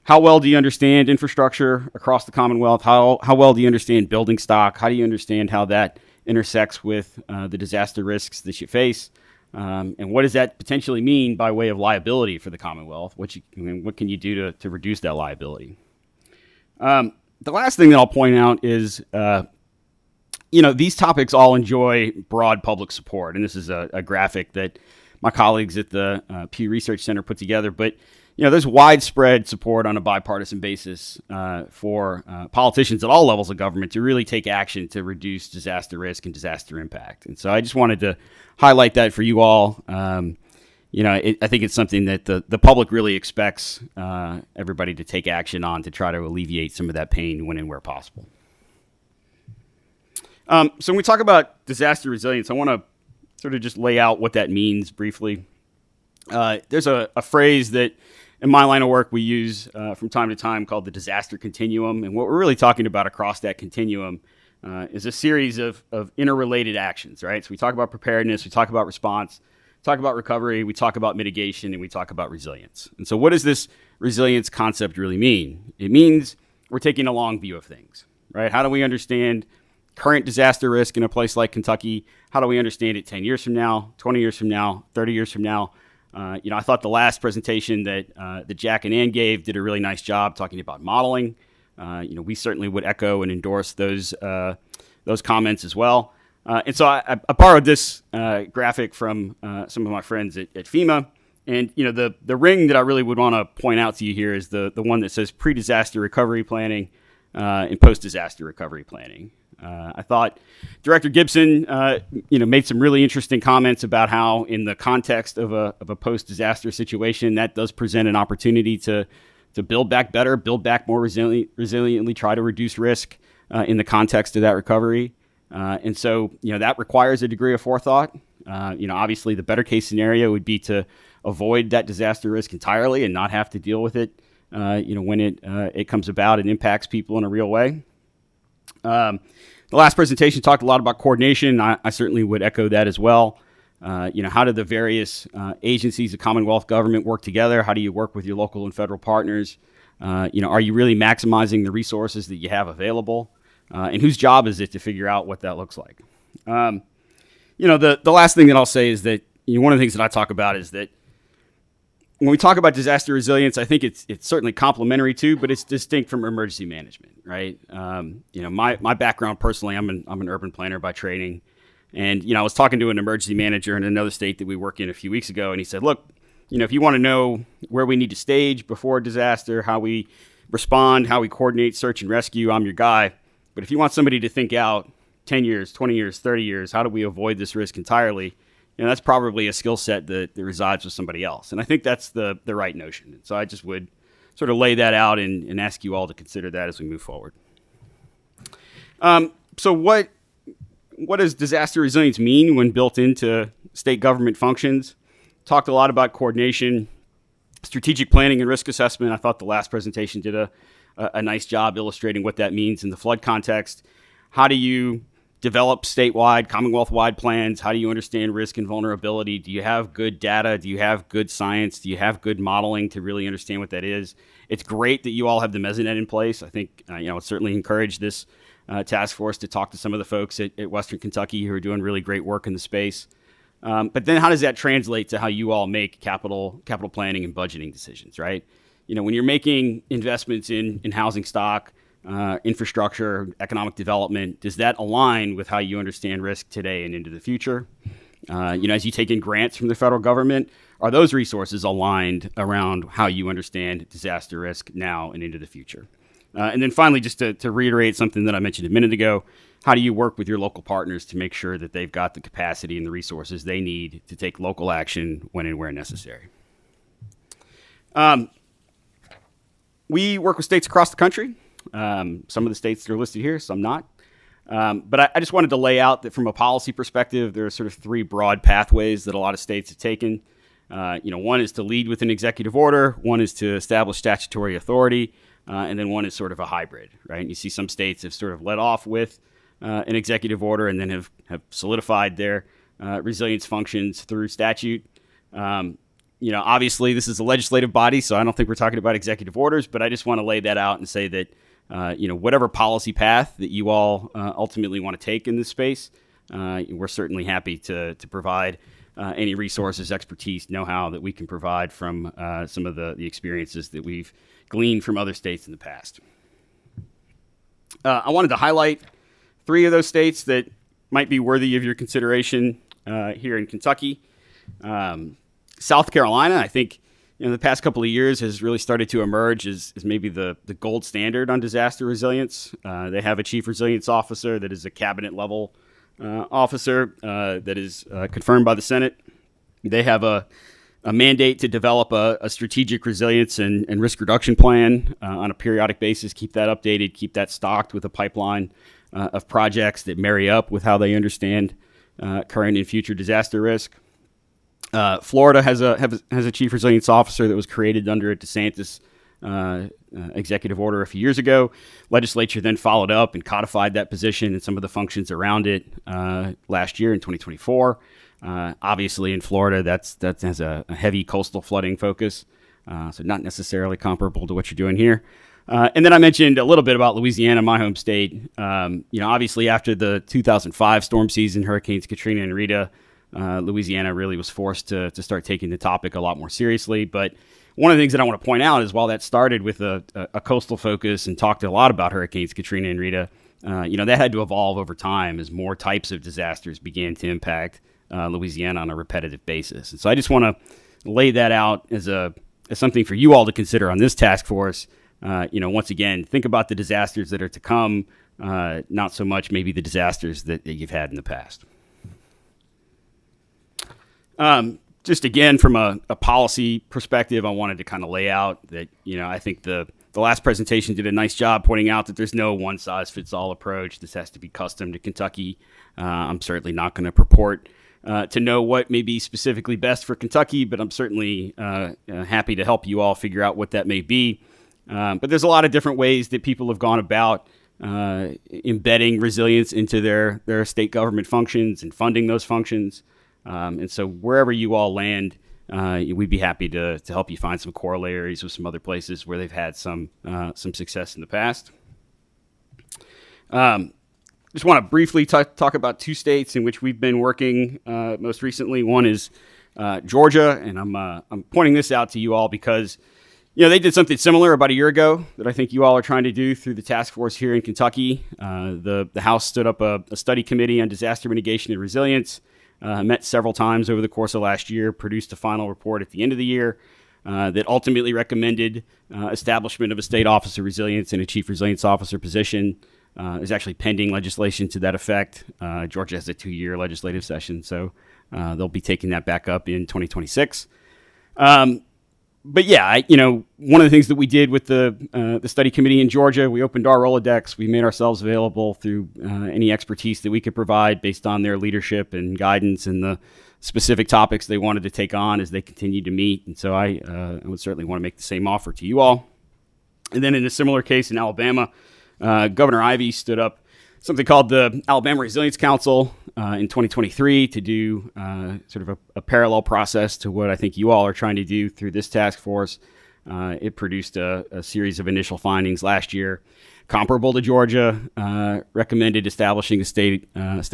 [SPEAKER 11] how well do you understand infrastructure across the Commonwealth? How well do you understand building stock? How do you understand how that intersects with the disaster risks that you face? And what does that potentially mean by way of liability for the Commonwealth? What can you do to reduce that liability? The last thing that I'll point out is, these topics all enjoy broad public support. And this is a graphic that my colleagues at the Pew Research Center put together. But, there's widespread support on a bipartisan basis for politicians at all levels of government to really take action to reduce disaster risk and disaster impact. And so I just wanted to highlight that for you all. I think it's something that the public really expects everybody to take action on to try to alleviate some of that pain when and where possible. So when we talk about disaster resilience, I want to sort of just lay out what that means briefly. There's a phrase that in my line of work we use from time to time called the disaster continuum. And what we're really talking about across that continuum is a series of interrelated actions, right? So we talk about preparedness, we talk about response, talk about recovery, we talk about mitigation, and we talk about resilience. And so what does this resilience concept really mean? It means we're taking a long view of things, right? How do we understand current disaster risk in a place like Kentucky? How do we understand it 10 years from now, 20 years from now, 30 years from now? I thought the last presentation that Jack and Ann gave did a really nice job talking about modeling. We certainly would echo and endorse those comments as well. And so I borrowed this graphic from some of my friends at FEMA. And, the ring that I really would want to point out to you here is the one that says pre-disaster recovery planning and post-disaster recovery planning. I thought Director Gibson, made some really interesting comments about how, in the context of a post-disaster situation, that does present an opportunity to build back better, build back more resiliently, try to reduce risk in the context of that recovery. And so, that requires a degree of forethought. Obviously, the better case scenario would be to avoid that disaster risk entirely and not have to deal with it, when it comes about and impacts people in a real way. The last presentation talked a lot about coordination. I certainly would echo that as well. How do the various agencies of Commonwealth government work together? How do you work with your local and federal partners? Are you really maximizing the resources that you have available? And whose job is it to figure out what that looks like? The last thing that I'll say is that one of the things that I talk about is that when we talk about disaster resilience, I think it's certainly complementary to, but it's distinct from emergency management, right? My background personally, I'm an urban planner by training, and I was talking to an emergency manager in another state that we work in a few weeks ago, and he said, "Look, if you want to know where we need to stage before a disaster, how we respond, how we coordinate search and rescue, I'm your guy. But if you want somebody to think out 10 years, 20 years, 30 years, how do we avoid this risk entirely?" That's probably a skill set that resides with somebody else. And I think that's the right notion. So I just would sort of lay that out and ask you all to consider that as we move forward. So what does disaster resilience mean when built into state government functions? Talked a lot about coordination, strategic planning, and risk assessment. I thought the last presentation did a nice job illustrating what that means in the flood context. How do you develop statewide, Commonwealth-wide plans? How do you understand risk and vulnerability? Do you have good data? Do you have good science? Do you have good modeling to really understand what that is? It's great that you all have the Mesonet in place. I think, I would certainly encourage this task force to talk to some of the folks at Western Kentucky who are doing really great work in the space. But then how does that translate to how you all make capital planning and budgeting decisions, right? When you're making investments in housing stock, infrastructure, economic development, does that align with how you understand risk today and into the future? As you take in grants from the federal government, are those resources aligned around how you understand disaster risk now and into the future? And then finally, just to reiterate something that I mentioned a minute ago, how do you work with your local partners to make sure that they've got the capacity and the resources they need to take local action when and where necessary? We work with states across the country. Some of the states that are listed here, some not. But I just wanted to lay out that from a policy perspective, there are sort of three broad pathways that a lot of states have taken. One is to lead with an executive order, one is to establish statutory authority, and then one is sort of a hybrid, right? And you see some states have sort of led off with an executive order and then have solidified their resilience functions through statute. Obviously this is a legislative body, so I don't think we're talking about executive orders, but I just want to lay that out and say that whatever policy path that you all ultimately want to take in this space, we're certainly happy to provide any resources, expertise, know-how that we can provide from some of the experiences that we've gleaned from other states in the past. I wanted to highlight 3 of those states that might be worthy of your consideration here in Kentucky. South Carolina, I think, the past couple of years has really started to emerge as maybe the gold standard on disaster resilience. They have a chief resilience officer that is a cabinet level officer that is confirmed by the Senate. They have a mandate to develop a strategic resilience and risk reduction plan on a periodic basis, keep that updated, keep that stocked with a pipeline of projects that marry up with how they understand current and future disaster risk. Florida has a chief resilience officer that was created under a DeSantis executive order a few years ago. Legislature then followed up and codified that position and some of the functions around it last year in 2024. Obviously, in Florida, that has a heavy coastal flooding focus, so not necessarily comparable to what you're doing here. And then I mentioned a little bit about Louisiana, my home state. Obviously, after the 2005 storm season, Hurricanes Katrina and Rita, Louisiana really was forced to start taking the topic a lot more seriously. But one of the things that I want to point out is while that started with a coastal focus and talked a lot about Hurricanes Katrina and Rita, that had to evolve over time as more types of disasters began to impact Louisiana on a repetitive basis. And so I just want to lay that out as something for you all to consider on this task force. Once again, think about the disasters that are to come, not so much maybe the disasters that you've had in the past. Just again, from a policy perspective, I wanted to kind of lay out that, I think the last presentation did a nice job pointing out that there's no one-size-fits-all approach. This has to be custom to Kentucky. I'm certainly not going to purport to know what may be specifically best for Kentucky, but I'm certainly happy to help you all figure out what that may be. But there's a lot of different ways that people have gone about embedding resilience into their state government functions and funding those functions. And so wherever you all land, we'd be happy to help you find some corollaries with some other places where they've had some success in the past. just want to briefly talk about two states in which we've been working most recently. One is Georgia, and I'm pointing this out to you all because they did something similar about a year ago that I think you all are trying to do through the task force here in Kentucky. The House stood up a study committee on disaster mitigation and resilience, met several times over the course of last year, produced a final report at the end of the year that ultimately recommended establishment of a state office of resilience and a chief resilience officer position. There's actually pending legislation to that effect. Georgia has a 2-year legislative session, so they'll be taking that back up in 2026. But yeah, one of the things that we did with the study committee in Georgia, we opened our Rolodex. We made ourselves available through any expertise that we could provide based on their leadership and guidance and the specific topics they wanted to take on as they continued to meet. And so I would certainly want to make the same offer to you all. And then in a similar case in Alabama, Governor Ivey stood up something called the Alabama Resilience Council in 2023 to do sort of a parallel process to what I think you all are trying to do through this task force. It produced a series of initial findings last year, comparable to Georgia, recommended establishing a state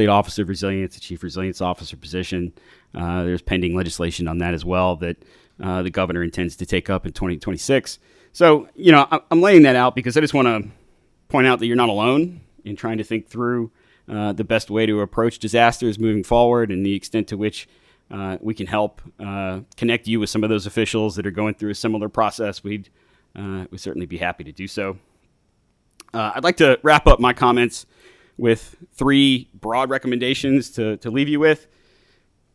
[SPEAKER 11] office of resilience, a chief resilience officer position. There's pending legislation on that as well that the governor intends to take up in 2026. So, I'm laying that out because I just want to point out that you're not alone in trying to think through the best way to approach disasters moving forward and the extent to which we can help connect you with some of those officials that are going through a similar process. We'd certainly be happy to do so. I'd like to wrap up my comments with 3 broad recommendations to leave you with.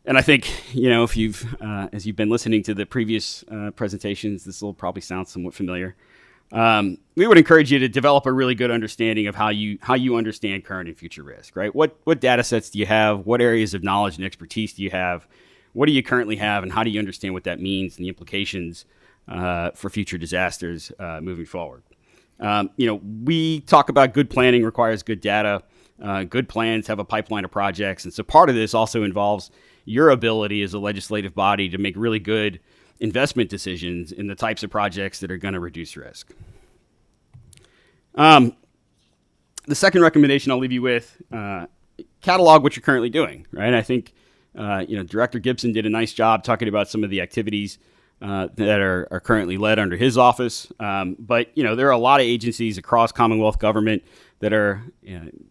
[SPEAKER 11] And I think, if as you've been listening to the previous presentations, this will probably sound somewhat familiar. We would encourage you to develop a really good understanding of how you understand current and future risk, right? What data sets do you have? What areas of knowledge and expertise do you have? What do you currently have, and how do you understand what that means and the implications for future disasters moving forward? We talk about good planning requires good data. Good plans have a pipeline of projects, and so part of this also involves your ability as a legislative body to make really good investment decisions in the types of projects that are going to reduce risk. The second recommendation I'll leave you with, catalog what you're currently doing, right? I think, Director Gibson did a nice job talking about some of the activities that are currently led under his office. But, there are a lot of agencies across Commonwealth government that are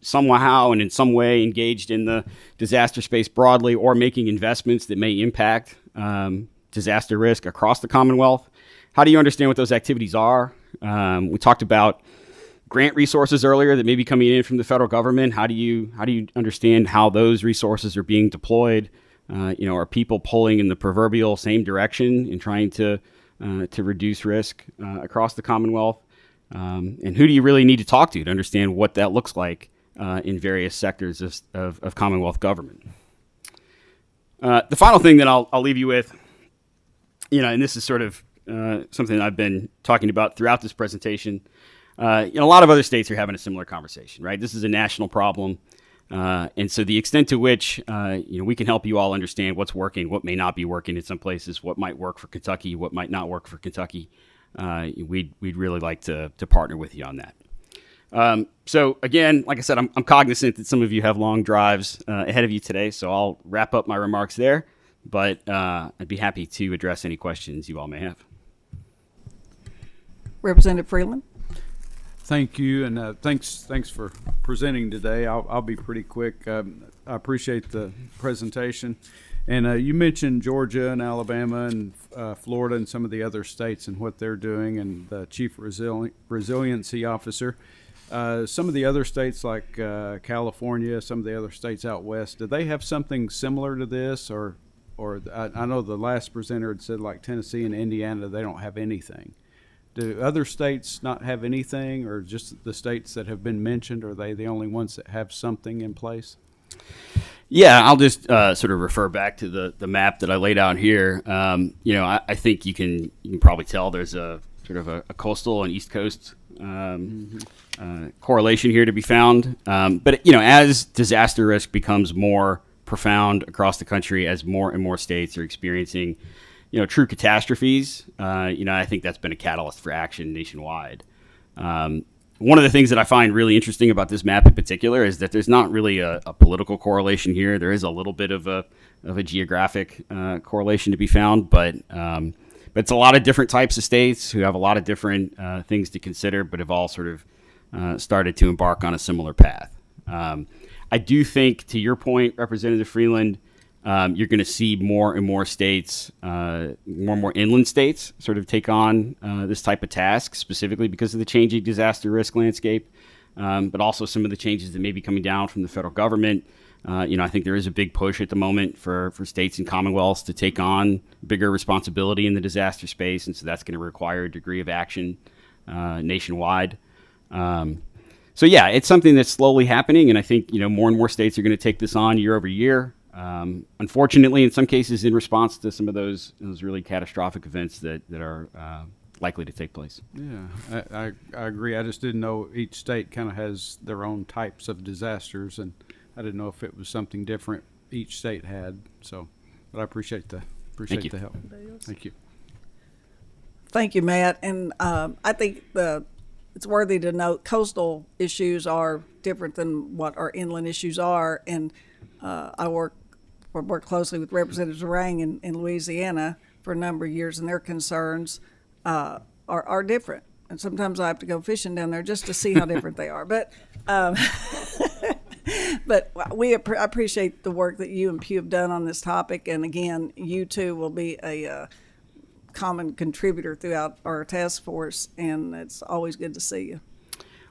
[SPEAKER 11] somehow and in some way engaged in the disaster space broadly or making investments that may impact disaster risk across the Commonwealth. How do you understand what those activities are? We talked about grant resources earlier that may be coming in from the federal government. How do you understand how those resources are being deployed? Are people pulling in the proverbial same direction in trying to reduce risk across the Commonwealth? And who do you really need to talk to understand what that looks like in various sectors of Commonwealth government? The final thing that I'll leave you with, and this is sort of something I've been talking about throughout this presentation. A lot of other states are having a similar conversation, right? This is a national problem. And so the extent to which, we can help you all understand what's working, what may not be working in some places, what might work for Kentucky, what might not work for Kentucky. We'd really like to partner with you on that. So again, like I said, I'm cognizant that some of you have long drives ahead of you today, so I'll wrap up my remarks there, but I'd be happy to address any questions you all may have.
[SPEAKER 1] Representative Freeland.
[SPEAKER 12] Thank you, and thanks for presenting today. I'll be pretty quick. I appreciate the presentation. And you mentioned Georgia and Alabama and Florida and some of the other states and what they're doing, and the Chief Resiliency Officer. Some of the other states like California, some of the other states out west, do they have something similar to this? Or I know the last presenter had said like Tennessee and Indiana, they don't have anything. Do other states not have anything, or just the states that have been mentioned? Are they the only ones that have something in place?
[SPEAKER 11] Yeah, I'll just sort of refer back to the map that I laid out here. I think you can probably tell there's a sort of a coastal and East Coast correlation here to be found. But as disaster risk becomes more profound across the country, as more and more states are experiencing true catastrophes, I think that's been a catalyst for action nationwide. one of the things that I find really interesting about this map in particular is that there's not really a political correlation here. There is a little bit of a geographic correlation to be found, but it's a lot of different types of states who have a lot of different things to consider, but have all sort of started to embark on a similar path. I do think, to your point, Representative Freeland, you're going to see more and more states, more and more inland states, sort of take on this type of task, specifically because of the changing disaster risk landscape, but also some of the changes that may be coming down from the federal government. I think there is a big push at the moment for states and commonwealths to take on bigger responsibility in the disaster space, and so that's going to require a degree of action nationwide. So yeah, it's something that's slowly happening, and I think more and more states are going to take this on year over year. Unfortunately, in some cases, in response to some of those really catastrophic events that are likely to take place.
[SPEAKER 12] Yeah, I agree. I just didn't know each state kind of has their own types of disasters, and I didn't know if it was something different each state had. So, but I appreciate the help. Thank you.
[SPEAKER 1] Thank you, Matt. And I think it's worthy to note coastal issues are different than what our inland issues are. And I work closely with Representative Zarang in Louisiana for a number of years, and their concerns are different. And sometimes I have to go fishing down there just to see how different they are. But but I appreciate the work that you and Pew have done on this topic. And again, you too will be a common contributor throughout our task force, and it's always good to see you.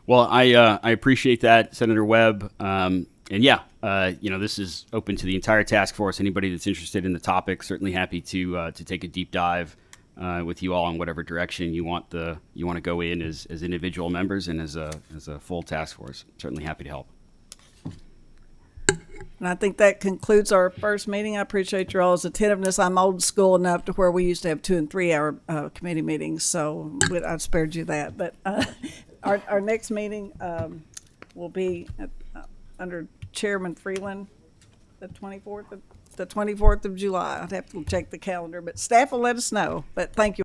[SPEAKER 11] Well, I appreciate that, Senator Webb. And yeah, this is open to the entire task force. Anybody that's interested in the topic, certainly happy to take a deep dive with you all in whatever direction you want to go in as individual members and as a full task force. Certainly happy to help.
[SPEAKER 1] And I think that concludes our first meeting. I appreciate your all's attentiveness. I'm old school enough to where we used to have 2 and 3 hour committee meetings, so I spared you that. But our next meeting will be under Chairman Freeland, the 24th of July. I'd have to check the calendar, but staff will let us know. But thank you.